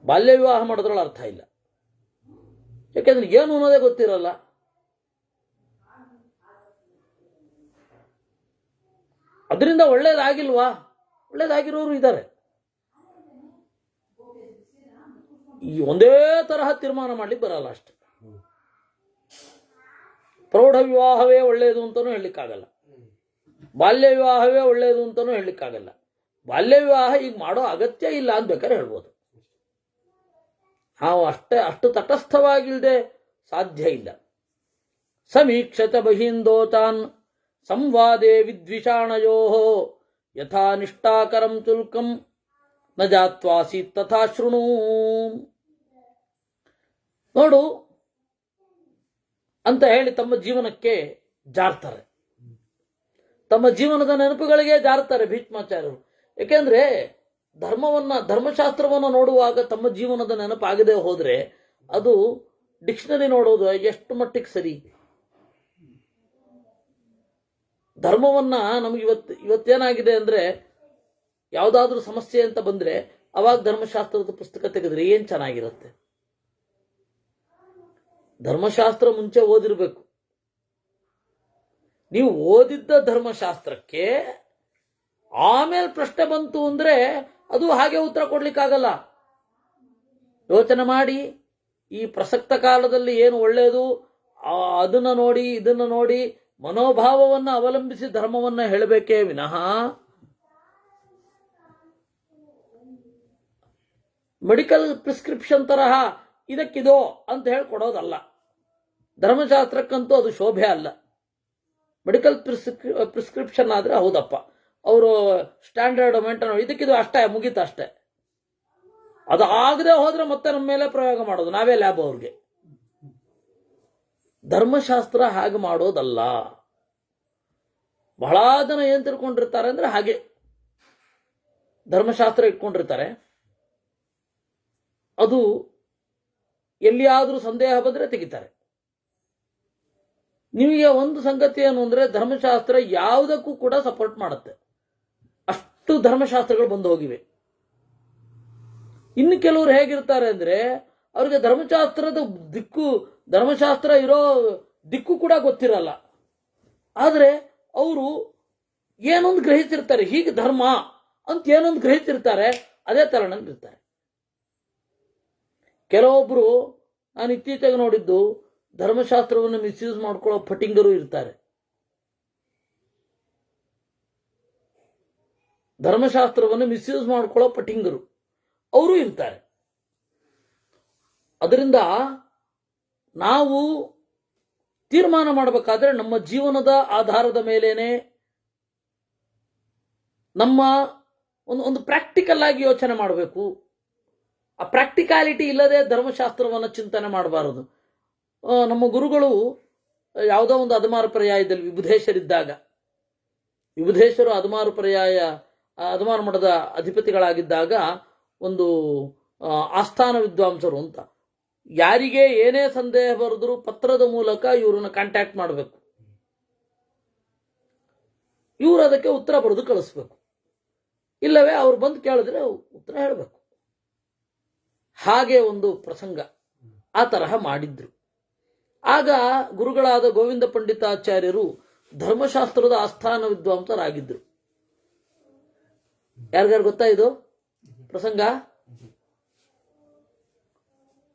ಬಾಲ್ಯ ವಿವಾಹ ಮಾಡೋದ್ರಲ್ಲಿ ಅರ್ಥ ಇಲ್ಲ. ಯಾಕೆಂದ್ರೆ ಏನು ಅನ್ನೋದೇ ಗೊತ್ತಿರಲ್ಲ. ಅದರಿಂದ ಒಳ್ಳೇದಾಗಿಲ್ವಾ? ಒಳ್ಳೇದಾಗಿರೋರು ಇದ್ದಾರೆ. ಈ ಒಂದೇ ತರಹ ತೀರ್ಮಾನ ಮಾಡ್ಲಿಕ್ಕೆ ಬರಲ್ಲ ಅಷ್ಟೆ. ಪ್ರೌಢ ವಿವಾಹವೇ ಒಳ್ಳೆಯದು ಅಂತಲೂ ಹೇಳಲಿಕ್ಕಾಗಲ್ಲ, ಬಾಲ್ಯ ವಿವಾಹವೇ ಒಳ್ಳೆಯದು ಅಂತಲೂ ಹೇಳಲಿಕ್ಕಾಗಲ್ಲ. ಬಾಲ್ಯ ವಿವಾಹ ಈಗ ಮಾಡೋ ಅಗತ್ಯ ಇಲ್ಲ ಅಂತ ಬೇಕಾದ್ರೆ ಹೇಳ್ಬೋದು. ನಾವು ಅಷ್ಟು ತಟಸ್ಥವಾಗಿಲ್ಲದೆ ಸಾಧ್ಯ ಇಲ್ಲ. ಸಮೀಕ್ಷತ ಬಹಿಂದೋತಾನ್ ಸಂವಾದೇ ವಿದ್ವಿಷಾಣಯೋ ಯಥಾ ನಿಷ್ಠಾಕರಂ ಚುಲ್ಕಂ ನ ಜಾತ್ವಾಸೀತ್ ತಥಾ ಶೃಣು. ನೋಡು ಅಂತ ಹೇಳಿ ತಮ್ಮ ಜೀವನಕ್ಕೆ ಜಾರ್ತಾರೆ, ತಮ್ಮ ಜೀವನದ ನೆನಪುಗಳಿಗೆ ಜಾರ್ತಾರೆ ಭೀಷ್ಮಾಚಾರ್ಯರು. ಏಕೆಂದ್ರೆ ಧರ್ಮಶಾಸ್ತ್ರವನ್ನು ನೋಡುವಾಗ ತಮ್ಮ ಜೀವನದ ನೆನಪಾಗದೆ ಹೋದ್ರೆ ಅದು ಡಿಕ್ಷನರಿ ನೋಡೋದು ಎಷ್ಟು ಮಟ್ಟಿಗೆ ಸರಿ? ಧರ್ಮವನ್ನ ನಮಗೆ ಇವತ್ತೇನಾಗಿದೆ ಅಂದ್ರೆ, ಯಾವುದಾದ್ರೂ ಸಮಸ್ಯೆ ಅಂತ ಬಂದ್ರೆ ಅವಾಗ ಧರ್ಮಶಾಸ್ತ್ರದ ಪುಸ್ತಕ ತೆಗೆದ್ರೆ ಏನ್ ಚೆನ್ನಾಗಿರುತ್ತೆ? ಧರ್ಮಶಾಸ್ತ್ರ ಮುಂಚೆ ಓದಿರ್ಬೇಕು. ನೀವು ಓದಿದ್ದ ಧರ್ಮಶಾಸ್ತ್ರಕ್ಕೆ ಆಮೇಲೆ ಪ್ರಶ್ನೆ ಬಂತು ಅಂದ್ರೆ ಅದು ಹಾಗೆ ಉತ್ತರ ಕೊಡ್ಲಿಕ್ಕಾಗಲ್ಲ. ಯೋಚನೆ ಮಾಡಿ, ಈ ಪ್ರಸಕ್ತ ಕಾಲದಲ್ಲಿ ಏನು ಒಳ್ಳೆಯದು ಅದನ್ನ ನೋಡಿ ಇದನ್ನ ನೋಡಿ ಮನೋಭಾವವನ್ನು ಅವಲಂಬಿಸಿ ಧರ್ಮವನ್ನ ಹೇಳಬೇಕೇ ವಿನಃ ಮೆಡಿಕಲ್ ಪ್ರಿಸ್ಕ್ರಿಪ್ಷನ್ ತರಹ ಇದಕ್ಕಿದೋ ಅಂತ ಹೇಳಿ ಕೊಡೋದಲ್ಲ. ಧರ್ಮಶಾಸ್ತ್ರಕ್ಕಂತೂ ಅದು ಶೋಭೆ ಅಲ್ಲ. ಮೆಡಿಕಲ್ ಪ್ರಿಸ್ಕ್ರಿಪ್ಷನ್ ಆದ್ರೆ ಹೌದಪ್ಪ, ಅವರು ಸ್ಟ್ಯಾಂಡರ್ಡ್ ಮೇಂಟೈನ್, ಇದಕ್ಕಿದು ಅಷ್ಟೇ ಮುಗೀತು ಅಷ್ಟೇ. ಅದು ಆಗದೆ ಹೋದ್ರೆ ಮತ್ತೆ ನಮ್ಮ ಮೇಲೆ ಪ್ರಯೋಗ ಮಾಡೋದು, ನಾವೇ ಲ್ಯಾಬ್ ಅವ್ರಿಗೆ. ಧರ್ಮಶಾಸ್ತ್ರ ಹಾಗೆ ಮಾಡೋದಲ್ಲ. ಬಹಳ ಜನ ಏನ್ ತಿಳ್ಕೊಂಡಿರ್ತಾರೆ ಅಂದ್ರೆ ಹಾಗೆ ಧರ್ಮಶಾಸ್ತ್ರ ಇಟ್ಕೊಂಡಿರ್ತಾರೆ. ಅದು ಎಲ್ಲಿಯಾದ್ರೂ ಸಂದೇಹ ಬಂದ್ರೆ ತೆಗಿತಾರೆ. ನಿಮಗೆ ಒಂದು ಸಂಗತಿ ಏನು ಅಂದ್ರೆ, ಧರ್ಮಶಾಸ್ತ್ರ ಯಾವುದಕ್ಕೂ ಕೂಡ ಸಪೋರ್ಟ್ ಮಾಡುತ್ತೆ. ಅಷ್ಟು ಧರ್ಮಶಾಸ್ತ್ರಗಳು ಬಂದು ಹೋಗಿವೆ. ಇನ್ನು ಕೆಲವರು ಹೇಗಿರ್ತಾರೆ ಅಂದ್ರೆ, ಅವ್ರಿಗೆ ಧರ್ಮಶಾಸ್ತ್ರ ಇರೋ ದಿಕ್ಕು ಕೂಡ ಗೊತ್ತಿರಲ್ಲ. ಆದ್ರೆ ಅವರು ಏನೊಂದು ಗ್ರಹಿಸಿರ್ತಾರೆ, ಹೀಗೆ ಧರ್ಮ ಅಂತ ಏನೊಂದು ಗ್ರಹಿಸಿರ್ತಾರೆ, ಅದೇ ತರನಂದಿರ್ತಾರೆ. ಕೆಲವೊಬ್ರು ನಾನು ಇತ್ತೀಚೆಗೆ ನೋಡಿದ್ದು, ಧರ್ಮಶಾಸ್ತ್ರವನ್ನು ಮಿಸ್ಯೂಸ್ ಮಾಡ್ಕೊಳ್ಳೋ ಫಟಿಂಗರು ಇರ್ತಾರೆ. ಧರ್ಮಶಾಸ್ತ್ರವನ್ನು ಮಿಸ್ಯೂಸ್ ಮಾಡ್ಕೊಳ್ಳೋ ಪಟಿಂಗರು ಅವರು ಇರ್ತಾರೆ. ಅದರಿಂದ ನಾವು ತೀರ್ಮಾನ ಮಾಡಬೇಕಾದ್ರೆ ನಮ್ಮ ಜೀವನದ ಆಧಾರದ ಮೇಲೇನೆ ನಮ್ಮ ಒಂದು ಪ್ರಾಕ್ಟಿಕಲ್ ಆಗಿ ಯೋಚನೆ ಮಾಡಬೇಕು. ಆ ಪ್ರಾಕ್ಟಿಕಾಲಿಟಿ ಇಲ್ಲದೆ ಧರ್ಮಶಾಸ್ತ್ರವನ್ನು ಚಿಂತನೆ ಮಾಡಬಾರದು. ನಮ್ಮ ಗುರುಗಳು ಯಾವುದೋ ಒಂದು ಅದಮಾರು ಪರ್ಯಾಯದಲ್ಲಿ ವಿಬುಧೇಶ್ವರಿದ್ದಾಗ, ವಿಬುಧೇಶ್ವರು ಅದಮಾರು ಪರ್ಯಾಯ ಅದಮಾರು ಮಠದ ಅಧಿಪತಿಗಳಾಗಿದ್ದಾಗ ಒಂದು ಆಸ್ಥಾನ ವಿದ್ವಾಂಸರು ಅಂತ, ಯಾರಿಗೆ ಏನೇ ಸಂದೇಹ ಬರೆದ್ರು ಪತ್ರದ ಮೂಲಕ ಇವ್ರನ್ನ ಕಾಂಟ್ಯಾಕ್ಟ್ ಮಾಡಬೇಕು, ಇವರು ಅದಕ್ಕೆ ಉತ್ತರ ಬರೆದು ಕಳಿಸ್ಬೇಕು, ಇಲ್ಲವೇ ಅವ್ರು ಬಂದು ಕೇಳಿದ್ರೆ ಉತ್ತರ ಹೇಳಬೇಕು. ಹಾಗೆ ಒಂದು ಪ್ರಸಂಗ ಆ ತರಹ ಮಾಡಿದ್ರು. ಆಗ ಗುರುಗಳಾದ ಗೋವಿಂದ ಪಂಡಿತಾಚಾರ್ಯರು ಧರ್ಮಶಾಸ್ತ್ರದ ಆಸ್ಥಾನ ವಿದ್ವಾಂಸರಾಗಿದ್ರು. ಯಾರಿಗಾರು ಗೊತ್ತಾ ಇದು ಪ್ರಸಂಗ?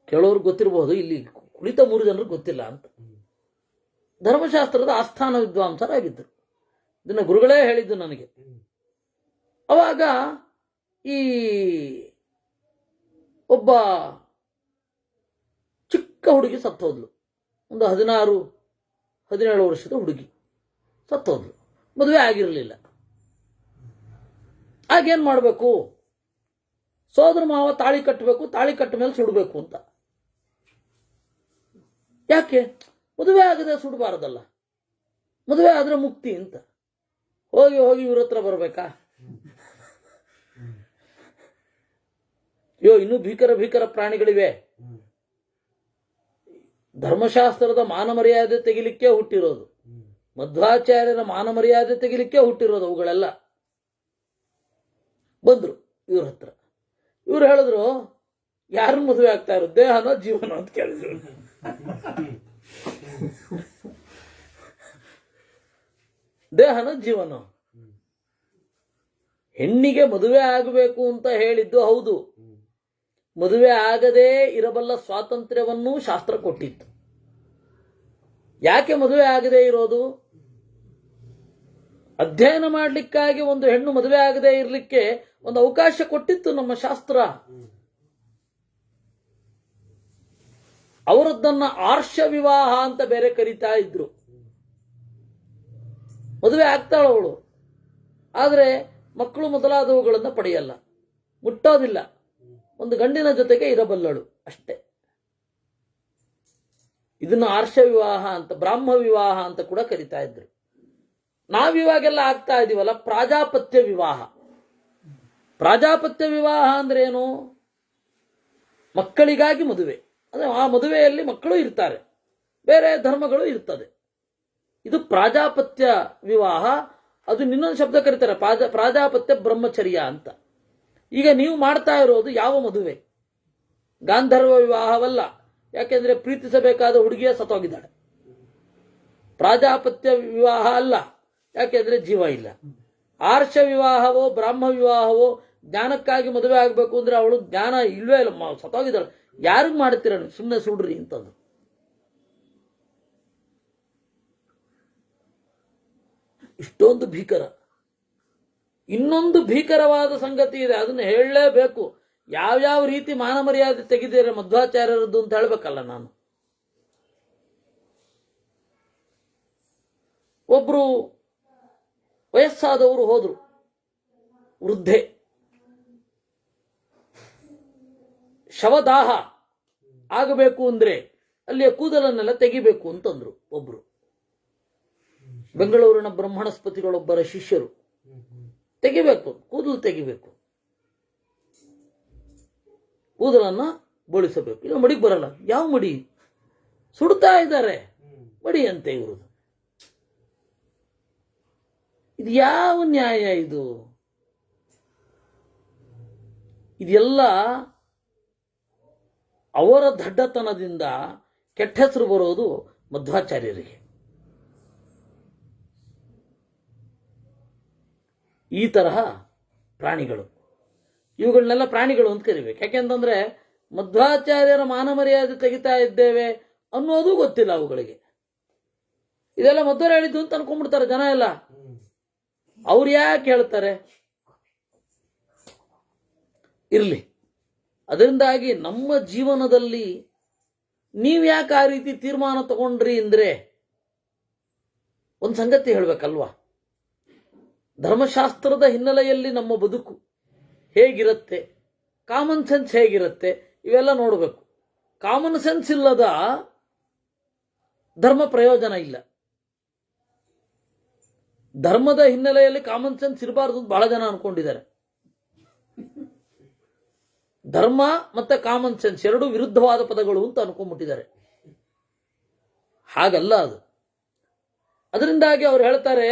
ಕೇಳೋರು ಗೊತ್ತಿರಬಹುದು, ಇಲ್ಲಿ ಕುಳಿತ 3 ಜನರು ಗೊತ್ತಿಲ್ಲ ಅಂತ. ಧರ್ಮಶಾಸ್ತ್ರದ ಆಸ್ಥಾನ ವಿದ್ವಾಂಸರಾಗಿದ್ದರು. ಇದನ್ನ ಗುರುಗಳೇ ಹೇಳಿದ್ದು ನನಗೆ. ಅವಾಗ ಈ ಒಬ್ಬ ಚಿಕ್ಕ ಹುಡುಗಿ ಸತ್ತೋದ್ಲು. ಒಂದು 16-17 ವರ್ಷದ ಹುಡುಗಿ ಸತ್ತೋದ್ಲು. ಮದುವೆ ಆಗಿರಲಿಲ್ಲ. ಆಗೇನು ಮಾಡಬೇಕು? ಸೋದರ ಮಾವ ತಾಳಿ ಕಟ್ಟಬೇಕು, ತಾಳಿ ಕಟ್ಟ ಮೇಲೆ ಸುಡಬೇಕು ಅಂತ. ಯಾಕೆ? ಮದುವೆ ಆಗದೆ ಸುಡಬಾರದಲ್ಲ, ಮದುವೆ ಆದ್ರೆ ಮುಕ್ತಿ ಅಂತ. ಹೋಗಿ ಇವ್ರ ಹತ್ರ ಬರಬೇಕಾ? ಇನ್ನೂ ಭೀಕರ ಪ್ರಾಣಿಗಳಿವೆ. ಧರ್ಮಶಾಸ್ತ್ರದ ಮಾನ ಮರ್ಯಾದೆ ತೆಗಿಲಿಕ್ಕೆ ಹುಟ್ಟಿರೋದು, ಮಧ್ವಾಚಾರ್ಯರ ಮಾನ ಮರ್ಯಾದೆ ತೆಗಿಲಿಕ್ಕೆ ಹುಟ್ಟಿರೋದು ಅವುಗಳೆಲ್ಲ. ಬಂದ್ರು ಇವ್ರ ಹತ್ರ. ಇವ್ರು ಹೇಳಿದ್ರು, ಯಾರನ್ನ ಮದುವೆ ಆಗ್ತಾ ಇರೋ, ದೇಹನೋ ಜೀವನೋ ಅಂತ ಕೇಳಿದ್ರು. ದೇಹನೋ ಜೀವನೋ? ಹೆಣ್ಣಿಗೆ ಮದುವೆ ಆಗಬೇಕು ಅಂತ ಹೇಳಿದ್ದು ಹೌದು. ಮದುವೆ ಆಗದೇ ಇರಬಲ್ಲ ಸ್ವಾತಂತ್ರ್ಯವನ್ನೂ ಶಾಸ್ತ್ರ ಕೊಟ್ಟಿತ್ತು. ಯಾಕೆ ಮದುವೆ ಆಗದೇ ಇರೋದು? ಅಧ್ಯಯನ ಮಾಡಲಿಕ್ಕಾಗಿ ಒಂದು ಹೆಣ್ಣು ಮದುವೆ ಆಗದೇ ಇರಲಿಕ್ಕೆ ಒಂದು ಅವಕಾಶ ಕೊಟ್ಟಿತ್ತು ನಮ್ಮ ಶಾಸ್ತ್ರ. ಅವರದ್ದನ್ನ ಆರ್ಷ ವಿವಾಹ ಅಂತ ಬೇರೆ ಕರೀತಾ ಇದ್ರು. ಮದುವೆ ಆಗ್ತಾಳವಳು, ಆದರೆ ಮಕ್ಕಳು ಮೊದಲಾದವುಗಳನ್ನು ಪಡೆಯಲ್ಲ, ಮುಟ್ಟೋದಿಲ್ಲ, ಒಂದು ಗಂಡಿನ ಜೊತೆಗೆ ಇರಬಲ್ಲಳು ಅಷ್ಟೇ. ಇದನ್ನು ಆರ್ಷ ವಿವಾಹ ಅಂತ, ಬ್ರಾಹ್ಮ ವಿವಾಹ ಅಂತ ಕೂಡ ಕರಿತಾ ಇದ್ರು. ನಾವಿವಾಗೆಲ್ಲ ಆಗ್ತಾ ಇದೀವಲ್ಲ ಪ್ರಾಜಾಪತ್ಯ ವಿವಾಹ. ಪ್ರಾಜಾಪತ್ಯ ವಿವಾಹ ಅಂದ್ರೆ ಏನು? ಮಕ್ಕಳಿಗಾಗಿ ಮದುವೆ, ಅಂದ್ರೆ ಆ ಮದುವೆಯಲ್ಲಿ ಮಕ್ಕಳು ಇರ್ತಾರೆ, ಬೇರೆ ಧರ್ಮಗಳು ಇರ್ತದೆ. ಇದು ಪ್ರಾಜಾಪತ್ಯ ವಿವಾಹ. ಅದು ಇನ್ನೊಂದು ಶಬ್ದ ಕರೀತಾರೆ, ಪ್ರಾಜಾಪತ್ಯ ಬ್ರಹ್ಮಚರ್ಯ ಅಂತ. ಈಗ ನೀವು ಮಾಡ್ತಾ ಇರೋದು ಯಾವ ಮದುವೆ? ಗಾಂಧರ್ವ ವಿವಾಹವಲ್ಲ, ಯಾಕೆಂದ್ರೆ ಪ್ರೀತಿಸಬೇಕಾದ ಹುಡುಗಿಯ ಸತ್ತೋಗಿದ್ದಾಳೆ. ಪ್ರಾಜಾಪತ್ಯ ವಿವಾಹ ಅಲ್ಲ, ಯಾಕೆಂದ್ರೆ ಜೀವ ಇಲ್ಲ. ಆರ್ಷ ವಿವಾಹವೋ ಬ್ರಾಹ್ಮ ವಿವಾಹವೋ, ಜ್ಞಾನಕ್ಕಾಗಿ ಮದುವೆ ಆಗಬೇಕು ಅಂದ್ರೆ ಅವಳು ಜ್ಞಾನ ಇಲ್ವೇ ಇಲ್ಲ, ಸತ್ತೋಗಿದ್ದಾಳೆ, ಯಾರಿಗ್ ಮಾಡ್ತೀರ ನೀವು? ಸುಮ್ಮನೆ ಸುಡ್ರಿ ಅಂತಂದು. ಇಷ್ಟೊಂದು ಭೀಕರ. ಇನ್ನೊಂದು ಭೀಕರವಾದ ಸಂಗತಿ ಇದೆ, ಅದನ್ನು ಹೇಳಲೇಬೇಕು. ಯಾವ್ಯಾವ ರೀತಿ ಮಾನ ಮರ್ಯಾದೆ ತೆಗೆದಿದ್ದಾರೆ ಮಧ್ವಾಚಾರ್ಯರದ್ದು ಅಂತ ಹೇಳ್ಬೇಕಲ್ಲ ನಾನು. ಒಬ್ರು ವಯಸ್ಸಾದವರು ಹೋದ್ರು, ವೃದ್ಧೆ, ಶವದಾಹ ಆಗಬೇಕು ಅಂದ್ರೆ ಅಲ್ಲಿಯ ಕೂದಲನ್ನೆಲ್ಲ ತೆಗಿಬೇಕು ಅಂತಂದ್ರು ಒಬ್ರು. ಬೆಂಗಳೂರಿನ ಬ್ರಹ್ಮಣಸ್ಪತಿಗಳೊಬ್ಬರ ಶಿಷ್ಯರು. ತೆಗಿಬೇಕು, ಕೂದಲು ತೆಗಿಬೇಕು, ಕೂದಲನ್ನ ಬೋಳಿಸಬೇಕು. ಇಲ್ಲ ಮಡಿಗೆ ಬರಲ್ಲ. ಯಾವ ಮಡಿ? ಸುಡ್ತಾ ಇದ್ದಾರೆ ಮಡಿ ಅಂತೆ ಇವರು. ಇದು ಯಾವ ನ್ಯಾಯ ಇದು? ಇದೆಲ್ಲ ಅವರ ದಡ್ಡತನದಿಂದ ಕೆಟ್ಟ ಹೆಸರು ಬರೋದು ಮಧ್ವಾಚಾರ್ಯರಿಗೆ. ಈ ತರಹ ಪ್ರಾಣಿಗಳು, ಇವುಗಳನ್ನೆಲ್ಲ ಪ್ರಾಣಿಗಳು ಅಂತ ಕರಿಬೇಕು. ಯಾಕೆಂತಂದ್ರೆ ಮಧ್ವಾಚಾರ್ಯರ ಮಾನ ಮರ್ಯಾದೆ ತೆಗಿತಾ ಇದ್ದೇವೆ ಅನ್ನೋದು ಗೊತ್ತಿಲ್ಲ ಅವುಗಳಿಗೆ. ಇದೆಲ್ಲ ಮಧ್ವರು ಹೇಳಿದ್ದು ಅಂತ ಅನ್ಕೊಂಡ್ಬಿಡ್ತಾರೆ ಜನ ಎಲ್ಲ. ಅವ್ರು ಯಾಕೆ ಹೇಳ್ತಾರೆ? ಇರ್ಲಿ. ಅದರಿಂದಾಗಿ ನಮ್ಮ ಜೀವನದಲ್ಲಿ ನೀವು ಯಾಕೆ ಆ ರೀತಿ ತೀರ್ಮಾನ ತಗೊಂಡ್ರಿ ಅಂದರೆ ಒಂದು ಸಂಗತಿ ಹೇಳಬೇಕಲ್ವಾ, ಧರ್ಮಶಾಸ್ತ್ರದ ಹಿನ್ನೆಲೆಯಲ್ಲಿ ನಮ್ಮ ಬದುಕು ಹೇಗಿರುತ್ತೆ, ಕಾಮನ್ ಸೆನ್ಸ್ ಹೇಗಿರುತ್ತೆ, ಇವೆಲ್ಲ ನೋಡಬೇಕು. ಕಾಮನ್ ಸೆನ್ಸ್ ಇಲ್ಲದ ಧರ್ಮ ಪ್ರಯೋಜನ ಇಲ್ಲ. ಧರ್ಮದ ಹಿನ್ನೆಲೆಯಲ್ಲಿ ಕಾಮನ್ ಸೆನ್ಸ್ ಇರಬಾರ್ದು ಅಂತ ಬಹಳ ಜನ ಅನ್ಕೊಂಡಿದ್ದಾರೆ. ಧರ್ಮ ಮತ್ತೆ ಕಾಮನ್ ಸೆನ್ಸ್ ಎರಡು ವಿರುದ್ಧವಾದ ಪದಗಳು ಅಂತ ಅನ್ಕೊಂಡ್ಬಿಟ್ಟಿದ್ದಾರೆ. ಹಾಗಲ್ಲ ಅದು. ಅದರಿಂದಾಗಿ ಅವ್ರು ಹೇಳ್ತಾರೆ,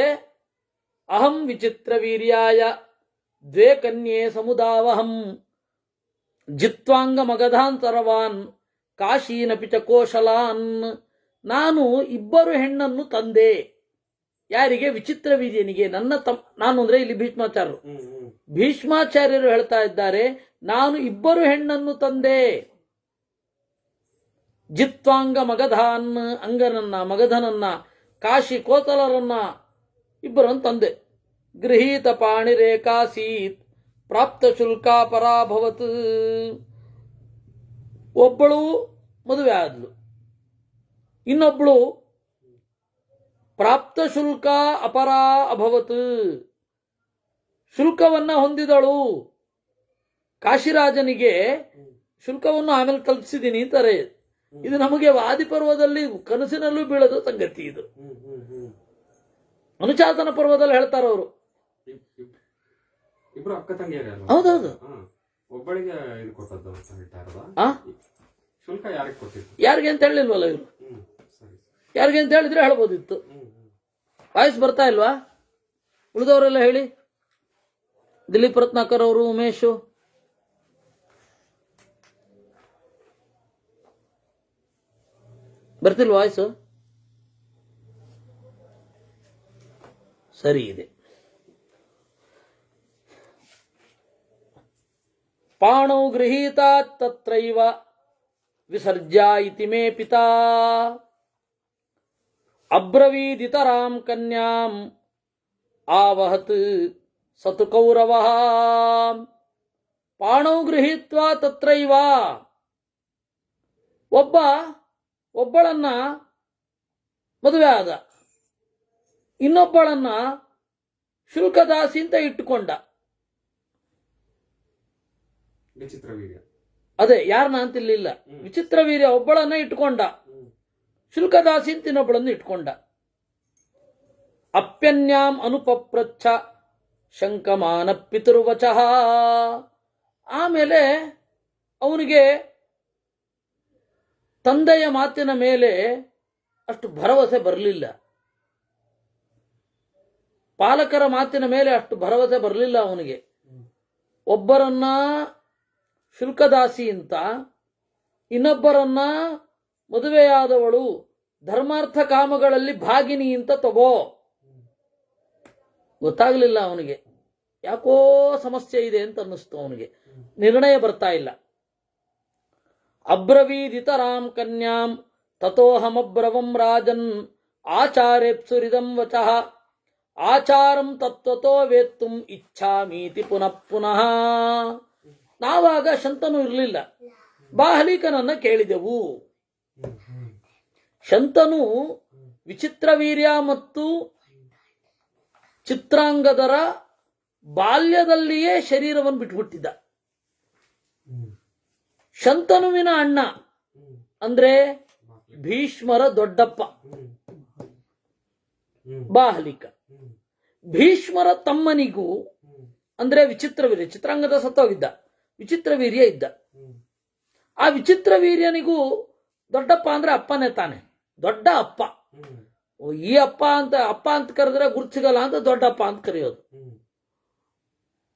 ಅಹಂ ವಿಚಿತ್ರ ವೀರ್ಯಾಯ ದ್ವೇ ಕನ್ಯೆ ಸಮುದಾವಹಂ ಜಿತ್ವಾಂಗ ಮಗಧಾನ್ ಸರ್ವಾನ್ ಕಾಶೀನಪಿ ಚ ಕೋಶಲಾನ್. ನಾನು ಇಬ್ಬರು ಹೆಣ್ಣನ್ನು ತಂದೆ. ಯಾರಿಗೆ? ವಿಚಿತ್ರ ವೀರ್ಯನಿಗೆ. ನಾನು ಅಂದ್ರೆ ಇಲ್ಲಿ ಭೀಷ್ಮಾಚಾರ್ಯರು. ಭೀಷ್ಮಾಚಾರ್ಯರು ಹೇಳ್ತಾ ಇದ್ದಾರೆ, ನಾನು ಇಬ್ಬರು ಹೆಣ್ಣನ್ನು ತಂದೆ. ಜಿತ್ವಾಂಗ ಮಗಧಾನ್, ಅಂಗನನ್ನ ಮಗಧನನ್ನ, ಕಾಶಿ ಕೋತಲರನ್ನ ಇಬ್ಬರನ್ನು ತಂದೆ. ಗೃಹೀತ ಪಾಣಿರೇಕಾಸೀತ್ ಪ್ರಾಪ್ತ ಶುಲ್ಕ ಪರಾಭವತ್. ಒಬ್ಬಳು ಮದುವೆ ಆದ್ಲು, ಇನ್ನೊಬ್ಬಳು ಪ್ರಾಪ್ತ ಶುಲ್ಕ ಅಪರಾ ಅಭವತ್, ಶುಲ್ಕವನ್ನ ಹೊಂದಿದಳು. ಕಾಶಿರಾಜನಿಗೆ ಶುಲ್ಕವನ್ನು ಆಮೇಲೆ ತಲುಪಿಸಿದ್ದೀನಿ ಅಂತಾರೆ. ಇದು ನಮಗೆ ವಾದಿಪರ್ವದಲ್ಲಿ ಕನಸಿನಲ್ಲೂ ಬೀಳದ ಸಂಗತಿ. ಇದು ಅನುಚಾತನ ಪರ್ವದಲ್ಲಿ ಹೇಳ್ತಾರೆ ಅವರು. ಇಬ್ರು ಅಕ್ಕ ತಂಗಿಯರೇ ಅಲ್ವಾ? ಹೌದೌದು. ಒಬ್ಬಳಿಗೆ ಇದು ಕೊಟ್ಟದ್ದು ಅಂತ ಹೇಳ್ತಾರಲ್ಲ, ಶುಲ್ಕ ಯಾರಿಗೆ ಕೊಟ್ಟಿದ್ದು? ಯಾರಿಗೆ ಅಂತ ಹೇಳಿಲ್ವಲ್ಲ ಇವರು. ಯಾರಿಗೆ ಅಂತ ಹೇಳಿದ್ರೆ ಹೇಳ್ಬೋದಿತ್ತು. ವಾಯ್ಸ್ ಬರ್ತಾ ಇಲ್ವಾ? ಉಳಿದವರೆಲ್ಲ ಹೇಳಿ. ದಿಲೀಪ್ ರತ್ನಾಕರ್ ಅವರು, ಉಮೇಶು. ಬರ್ತಿಲ್ವ ವಾಯ್ಸು? ಸರಿ ಇದೆ. ಪಾಣೌ ಗೃಹೀತ ತತ್ರೈವ ವಿಸರ್ಜ್ಯ ಇತಿ ಮೇ ಪಿತಾ ಅಬ್ರವೀದಿತರಾಂ ಕನ್ಯಾಂ ಆವಹತ್ ಸತು ಕೌರವಃ. ಪಾಣೌ ಗೃಹೀತ್ವಾ ತತ್ರೈವ. ಒಬ್ಬಳನ್ನ ಮದುವೆ ಆದ, ಇನ್ನೊಬ್ಬಳನ್ನ ಶುಲ್ಕದಾಸಿ ಅಂತ ಇಟ್ಟುಕೊಂಡ. ವಿಚಿತ್ರ ವೀರ್ಯ. ಅದೇ ಯಾರನ್ನ ಅಂತಿರ್ಲಿಲ್ಲ. ವಿಚಿತ್ರ ವೀರ್ಯ ಒಬ್ಬಳನ್ನ ಇಟ್ಕೊಂಡ, ಶುಲ್ಕದಾಸಿ ಅಂತ ಇನ್ನೊಬ್ಬಳನ್ನು ಇಟ್ಕೊಂಡ. ಅಪ್ಯನ್ಯಾಂ ಅನುಪಪ್ರಚ್ಛ ಶಂಕಮಾನ ಪಿತೃವಚಃ. ಆಮೇಲೆ ಅವನಿಗೆ ತಂದೆಯ ಮಾತಿನ ಮೇಲೆ ಅಷ್ಟು ಭರವಸೆ ಬರಲಿಲ್ಲ, ಪಾಲಕರ ಮಾತಿನ ಮೇಲೆ ಅಷ್ಟು ಭರವಸೆ ಬರಲಿಲ್ಲ ಅವನಿಗೆ. ಒಬ್ಬರನ್ನ ಶುಲ್ಕದಾಸಿ ಅಂತ, ಇನ್ನೊಬ್ಬರನ್ನ ಮದುವೆಯಾದವಳು ಧರ್ಮಾರ್ಥ ಕಾಮಗಳಲ್ಲಿ ಭಾಗಿನಿ ಅಂತ ತಗೋ. ಗೊತ್ತಾಗಲಿಲ್ಲ ಅವನಿಗೆ. ಯಾಕೋ ಸಮಸ್ಯೆ ಇದೆ ಅಂತ ಅನ್ನಿಸ್ತು ಅವನಿಗೆ. ನಿರ್ಣಯ ಬರ್ತಾ ಇಲ್ಲ. ಅಬ್ರವೀದಿತರಾಂ ಕನ್ಯಾಂ ತಥೋಹಮಬ್ರವಂ ರಾಜನ್ ಆಚಾರೇಪ್ಸುರಿದಂ ವಚಃ ಆಚಾರಂ ತತ್ವತೋ ವೇತ್ತುಂ ಇಚ್ಛಾಮೀತಿ ಪುನಃ ಪುನಃ. ನಾವಾಗ ಶಂತನು ಇರಲಿಲ್ಲ, ಬಾಹಲಿಕನನ್ನ ಕೇಳಿದೆವು. ಶಂತನು ವಿಚಿತ್ರ ವೀರ್ಯ ಮತ್ತು ಚಿತ್ರಾಂಗದರ ಬಾಲ್ಯದಲ್ಲಿಯೇ ಶರೀರವನ್ನು ಬಿಟ್ಬಿಟ್ಟಿದ್ದ. ಶಂತನುವಿನ ಅಣ್ಣ ಅಂದ್ರೆ ಭೀಷ್ಮರ ದೊಡ್ಡಪ್ಪ ಬಾಹಲಿಕ. ಭೀಷ್ಮರ ತಮ್ಮನಿಗೂ ಅಂದ್ರೆ ವಿಚಿತ್ರ ವೀರ್ಯ, ಚಿತ್ರಾಂಗದ ಸತ್ತೋಗಿದ್ದ, ವಿಚಿತ್ರ ವೀರ್ಯ ಇದ್ದ. ಆ ವಿಚಿತ್ರ ವೀರ್ಯನಿಗೂ ದೊಡ್ಡಪ್ಪ ಅಂದ್ರೆ ಅಪ್ಪನೇ ತಾನೆ, ದೊಡ್ಡ ಅಪ್ಪ. ಈ ಅಪ್ಪ ಅಂತ ಕರೆದ್ರೆ ಗುರ್ತು ಸಿಗಲ್ಲ ಅಂತ ದೊಡ್ಡಪ್ಪ ಅಂತ ಕರೆಯೋದು.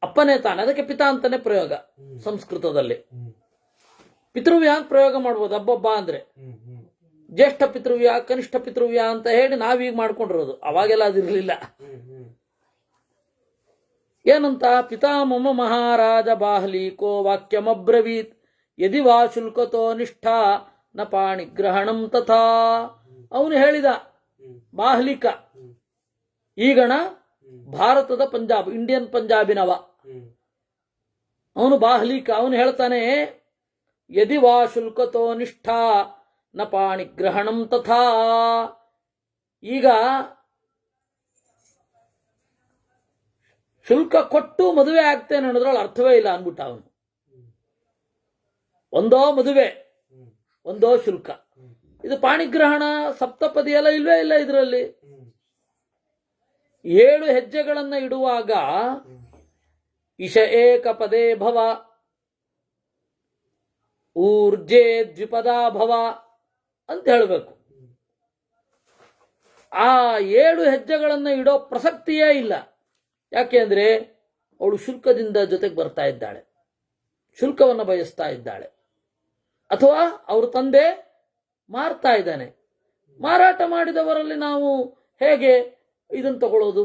ಅಪ್ಪನೇ ತಾನೆ, ಅದಕ್ಕೆ ಪಿತಾ ಅಂತಾನೆ ಪ್ರಯೋಗ ಸಂಸ್ಕೃತದಲ್ಲಿ. ಪಿತೃವ್ಯ ಅಂತ ಪ್ರಯೋಗ ಮಾಡ್ಬೋದು ಹಬ್ಬಬ್ಬ ಅಂದ್ರೆ. ಜ್ಯೇಷ್ಠ ಪಿತೃವ್ಯ, ಕನಿಷ್ಠ ಪಿತೃವ್ಯ ಅಂತ ಹೇಳಿ ನಾವೀಗ ಮಾಡ್ಕೊಂಡಿರೋದು. ಅವಾಗೆಲ್ಲ ಅದಿರ್ಲಿಲ್ಲ. ಏನಂತ? ಪಿತಾಮಮ ಮಹಾರಾಜ ಬಾಹ್ಲೀಕೋ ವಾಕ್ಯಮಬ್ರವೀತ್ ಯದಿ ವಾ ಶುಲ್ಕತೋ ನಿಷ್ಠಾ ನ ಪಾಣಿಗ್ರಹಣಂ ತಥಾ. ಅವನು ಹೇಳಿದ, ಬಾಹ್ಲಿಕ ಈಗಣ ಭಾರತದ ಪಂಜಾಬ್, ಇಂಡಿಯನ್ ಪಂಜಾಬಿನವ ಅವನು ಬಾಹ್ಲಿಕ. ಅವನು ಹೇಳ್ತಾನೆ, ಯದಿ ವಾ ಶುಲ್ಕತೋ ನಿಷ್ಠಾ ನ ಪಾಣಿಗ್ರಹಣಂ ತಥಾ. ಈಗ ಶುಲ್ಕ ಕೊಟ್ಟು ಮದುವೆ ಆಗ್ತೇನೆ ಅನ್ನೋದ್ರಲ್ಲಿ ಅರ್ಥವೇ ಇಲ್ಲ ಅಂದ್ಬಿಟ್ಟ ಅವನು. ಒಂದೋ ಮದುವೆ, ಒಂದೋ ಶುಲ್ಕ. ಇದು ಪಾಣಿಗ್ರಹಣ ಸಪ್ತಪದಿ ಎಲ್ಲ ಇಲ್ವೇ ಇಲ್ಲ ಇದರಲ್ಲಿ. 7 ಹೆಜ್ಜೆಗಳನ್ನು ಇಡುವಾಗ ಇಶ ಏಕ ಪದೇ ಭವ, ಊರ್ಜೆ ದ್ವಿಪದಾ ಭವ ಅಂತ ಹೇಳಬೇಕು. ಆ 7 ಹೆಜ್ಜೆಗಳನ್ನು ಇಡೋ ಪ್ರಸಕ್ತಿಯೇ ಇಲ್ಲ. ಯಾಕೆ ಅಂದರೆ ಅವಳು ಶುಲ್ಕದಿಂದ ಜೊತೆಗೆ ಬರ್ತಾ ಇದ್ದಾಳೆ, ಶುಲ್ಕವನ್ನು ಬಯಸ್ತಾ ಇದ್ದಾಳೆ. ಅಥವಾ ಅವ್ರ ತಂದೆ ಮಾರ್ತಾ ಇದ್ದಾನೆ. ಮಾರಾಟ ಮಾಡಿದವರಲ್ಲಿ ನಾವು ಹೇಗೆ ಇದನ್ನು ತಗೊಳ್ಳೋದು?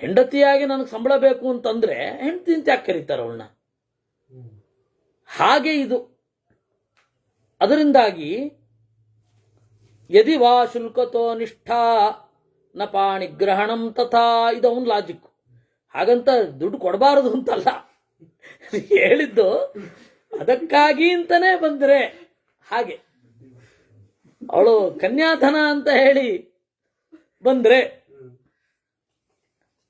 ಹೆಂಡತಿಯಾಗಿ ನನಗೆ ಸಂಬಳ ಬೇಕು ಅಂತಂದ್ರೆ ಹೆಂಡತಿ ಅಂತ ಯಾಕೆ ಕರೀತಾರೆ ಅವಳನ್ನ? ಹಾಗೆ ಇದು. ಅದರಿಂದಾಗಿ ಯದಿ ವಾ ಶುಲ್ಕತೋ ನಿಷ್ಠಾ ನ ಪಾಣಿಗ್ರಹಣಂ ತಥಾ, ಇದು ಅವನ ಲಾಜಿಕ್. ಹಾಗಂತ ದುಡ್ಡು ಕೊಡಬಾರದು ಅಂತಲ್ಲ ಹೇಳಿದ್ದು, ಅದಕ್ಕಾಗಿ ಅಂತಾನೆ ಬಂದ್ರೆ ಹಾಗೆ. ಅವಳು ಕನ್ಯಾಧನ ಅಂತ ಹೇಳಿ ಬಂದ್ರೆ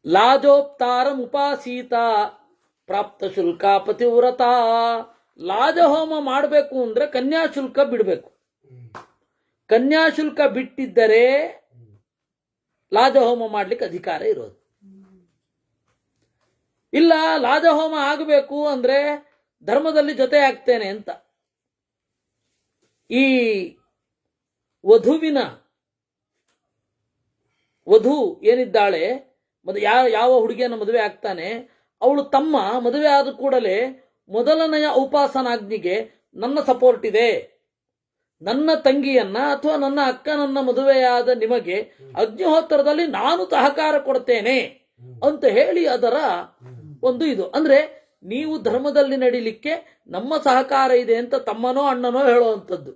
ಲಾಜೋಪ್ತಾರಂ ಉಪಾಸೀತ ಪ್ರಾಪ್ತ ಶುಲ್ಕ ಪತಿವ್ರತ. ಲಾಜಹೋಮ ಮಾಡಬೇಕು ಅಂದ್ರೆ ಕನ್ಯಾಶುಲ್ಕ ಬಿಡಬೇಕು. ಕನ್ಯಾಶುಲ್ಕ ಬಿಟ್ಟಿದ್ದರೆ ಲಾಜಹೋಮ ಮಾಡ್ಲಿಕ್ಕೆ ಅಧಿಕಾರ ಇರೋದು ಇಲ್ಲ. ಲಾಜಹೋಮ ಆಗಬೇಕು ಅಂದ್ರೆ ಧರ್ಮದಲ್ಲಿ ಜೊತೆ ಆಗ್ತೇನೆ ಅಂತ. ಈ ವಧು ಏನಿದ್ದಾಳೆ, ಯಾವ ಹುಡುಗಿಯನ್ನು ಮದುವೆ ಆಗ್ತಾನೆ, ಅವಳು ತಮ್ಮ ಮದುವೆ ಆದ ಕೂಡಲೇ ಮೊದಲನೆಯ ಉಪಾಸನಾಗ್ನಿಗೆ ನನ್ನ ಸಪೋರ್ಟ್ ಇದೆ, ನನ್ನ ತಂಗಿಯನ್ನ ಅಥವಾ ನನ್ನ ಅಕ್ಕನನ್ನ ಮದುವೆಯಾದ ನಿಮಗೆ ಅಗ್ನಿಹೋತ್ರದಲ್ಲಿ ನಾನು ಸಹಕಾರ ಕೊಡ್ತೇನೆ ಅಂತ ಹೇಳಿ ಅದರ ಒಂದು ಇದು. ಅಂದ್ರೆ ನೀವು ಧರ್ಮದಲ್ಲಿ ನಡಿಲಿಕ್ಕೆ ನಮ್ಮ ಸಹಕಾರ ಇದೆ ಅಂತ ತಮ್ಮನೋ ಅಣ್ಣನೋ ಹೇಳುವಂಥದ್ದು.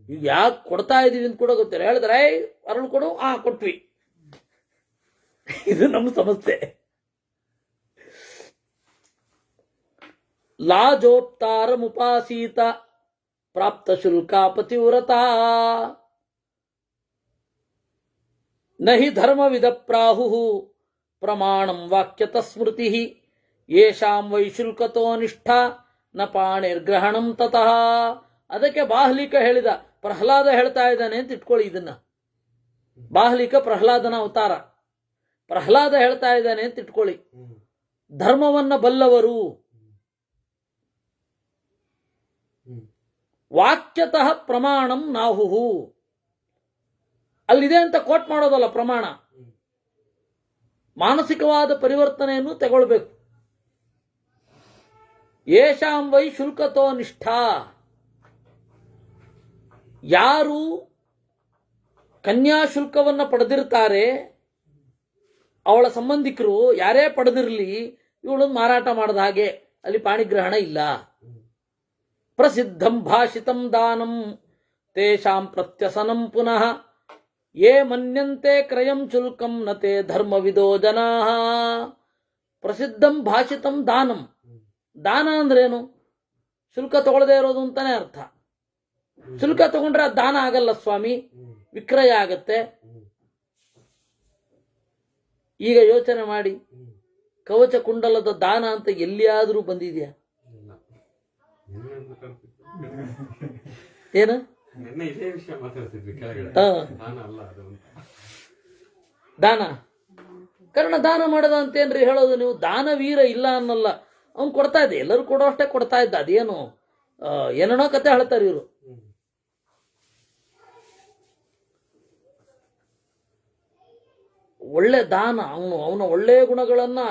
ಈಗ ಯಾಕೆ ಕೊಡ್ತಾ ಇದೀವಿ ಅಂತ ಕೂಡ ಗೊತ್ತಿಲ್ಲ. ಹೇಳಿದ್ರೆ ಅರಳು ಕೊಡು, ಕೊಟ್ವಿ. ಇದು ನಮ್ಮ ಸಮಸ್ಯೆ. ಲಾಜೋಪ್ತಾರಮುಪಾಸೀತ ಪ್ರಾಪ್ತ ಶುಲ್ಕ ಪತಿವ್ರತ ನಹಿ ಧರ್ಮವಿದ ಪ್ರಾಹು ಪ್ರಮಾಣಂ ವಾಕ್ಯತ ಸ್ಮೃತಿ ಯೇಷಾಂ ವೈ ಶುಲ್ಕತೋ ನಿಷ್ಠಾ ನ ಪಾಣಿರ್ಗ್ರಹಣಂ ತತಃ. ಅದಕ್ಕೆ ಬಾಹ್ಲಿಕ ಹೇಳಿದ, ಪ್ರಹ್ಲಾದ ಹೇಳ್ತಾ ಇದ್ದಾನೆ ಅಂತ ಇಟ್ಕೊಳ್ಳಿ ಇದನ್ನ. ಬಾಹ್ಲಿಕ ಪ್ರಹ್ಲಾದನ ಅವತಾರ. ಪ್ರಹ್ಲಾದ ಹೇಳ್ತಾ ಇದ್ದಾನೆ ಅಂತ ಇಟ್ಕೊಳ್ಳಿ. ಧರ್ಮವನ್ನ ಬಲ್ಲವರು ವಾಕ್ಯತಃ ಪ್ರಮಾಣಂ ನಾಹುಹು, ಅಲ್ಲಿದೆ ಅಂತ ಕೋಟ್ ಮಾಡೋದಲ್ಲ ಪ್ರಮಾಣ. ಮಾನಸಿಕವಾದ ಪರಿವರ್ತನೆಯನ್ನು ತಗೊಳ್ಬೇಕು. ಯೇಷಾಂ ವೈ ಶುಲ್ಕತೋ ನಿಷ್ಠಾ, ಯಾರು ಕನ್ಯಾಶುಲ್ಕವನ್ನು ಪಡೆದಿರ್ತಾರೆ ಅವಳ ಸಂಬಂಧಿಕರು ಯಾರೇ ಪಡೆದಿರಲಿ ಇವಳನ್ನು ಮಾರಾಟ ಮಾಡದ ಹಾಗೆ, ಅಲ್ಲಿ ಪಾಣಿಗ್ರಹಣ ಇಲ್ಲ. ಪ್ರಸಿದ್ಧಂ ಭಾಷಿತಂ ದಾನಂ ತೇಷಾಂ ಪ್ರತ್ಯಸನಂ ಪುನಃ ಯೇ ಮನ್ಯಂತೆ ಕ್ರಯಂ ಶುಲ್ಕಂ ನತೆ ಧರ್ಮವಿದೋ ಜನಾಃ. ಪ್ರಸಿದ್ಧಂ ಭಾಷಿತಂ ದಾನಂ. ದಾನ ಅಂದ್ರೇನು? ಶುಲ್ಕ ತಗೊಳ್ಳದೆ ಇರೋದು ಅಂತಾನೆ ಅರ್ಥ. ಶುಲ್ಕ ತಗೊಂಡ್ರೆ ಅದು ದಾನ ಆಗಲ್ಲ ಸ್ವಾಮಿ, ವಿಕ್ರಯ ಆಗತ್ತೆ. ಈಗ ಯೋಚನೆ ಮಾಡಿ, ಕವಚ ಕುಂಡಲದ ದಾನ ಅಂತ ಎಲ್ಲಿಯಾದರೂ ಬಂದಿದೆಯಾ? ಏನು ದಾನ ಕಾರಣ ದಾನ ಮಾಡದ ಅಂತೇನ್ರಿ ಹೇಳೋದು ನೀವು? ದಾನವೀರ ಇಲ್ಲ ಅನ್ನಲ್ಲ, ಅವ್ನು ಕೊಡ್ತಾ ಇದ್ದೆ, ಎಲ್ಲರೂ ಕೊಡೋ ಅಷ್ಟೇ ಕೊಡ್ತಾ ಇದ್ದ. ಅದೇನು ಏನೇನೋ ಕತೆ ಹೇಳ್ತಾರೆ ಇವರು. ಒಳ್ಳೆ ದಾನ, ಅವನ ಒಳ್ಳೆಯ ಗುಣಗಳನ್ನ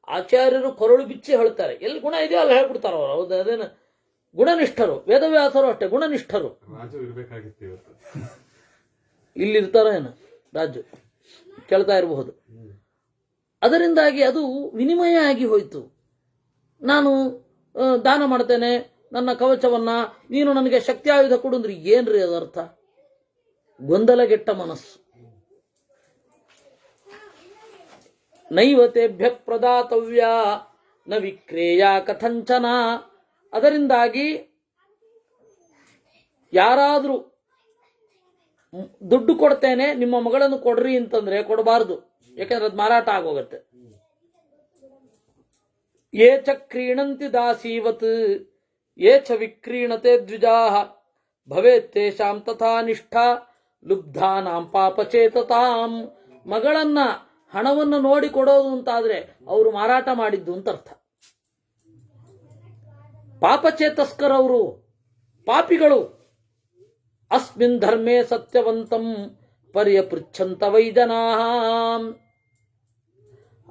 ಆಚಾರ್ಯರು ಕೊರಳು ಬಿಚ್ಚಿ ಹೇಳ್ತಾರೆ. ಎಲ್ಲಿ ಗುಣ ಇದೆಯೋ ಅಲ್ಲಿ ಹೇಳ್ಬಿಡ್ತಾರ ಅವರು. ಹೌದು, ಅದೇನು ಗುಣನಿಷ್ಠರು. ವೇದವ್ಯಾಸರು ಅಷ್ಟೇ ಗುಣನಿಷ್ಠರು. ಇಲ್ಲಿರ್ತಾರೋ ಏನು ರಾಜು ಕೇಳ್ತಾ ಇರಬಹುದು. ಅದರಿಂದಾಗಿ ಅದು ವಿನಿಮಯ ಆಗಿ ಹೋಯ್ತು. ನಾನು ದಾನ ಮಾಡ್ತೇನೆ ನನ್ನ ಕವಚವನ್ನ, ನೀನು ನನಗೆ ಶಕ್ತಿ ಆಯುಧ ಕೊಡು ಅಂದ್ರೆ ಏನ್ರಿ ಅದರ್ಥ? ಗೊಂದಲಗೆಟ್ಟ ಮನಸ್ಸು. ನೈವತೇಭ್ಯ ಪ್ರದಾತವ್ಯ ನ ವಿಕ್ರೇಯ ಕಥಂಚನ. ಅದರಿಂದಾಗಿ ಯಾರಾದರೂ ದುಡ್ಡು ಕೊಡ್ತೇನೆ ನಿಮ್ಮ ಮಗಳನ್ನು ಕೊಡ್ರಿ ಅಂತಂದ್ರೆ ಕೊಡಬಾರ್ದು, ಯಾಕಂದ್ರೆ ಅದು ಮಾರಾಟ ಆಗೋಗತ್ತೆ. ಯೇ ಚ ಕ್ರೀಣಂತಿ ದಾಸೀವತ್ ಯೇ ಚ ವಿಕ್ರೀಣತೆ ದ್ವಿಜಾಃ ಭವೇತ್ ತೇಷಾಂ ತಥಾ ನಿಷ್ಠಾ ಲುಬ್ಧಾನಾಂ ಪಾಪಚೇತತಾಂ. ಮಗಳನ್ನ ಹಣವನ್ನು ನೋಡಿ ಕೊಡೋದು ಅಂತಾದ್ರೆ ಅವರು ಮಾರಾಟ ಮಾಡಿದ್ದು ಅಂತ ಅರ್ಥ. ಪಾಪಚೇತಸ್ಕರವರು, ಪಾಪಿಗಳು. ಅಸ್ಮಿನ್ ಧರ್ಮೇ ಸತ್ಯವಂತಂ ಪರ್ಯಪೃಚ್ಛಂತ ವೈ ಜನಾಃ.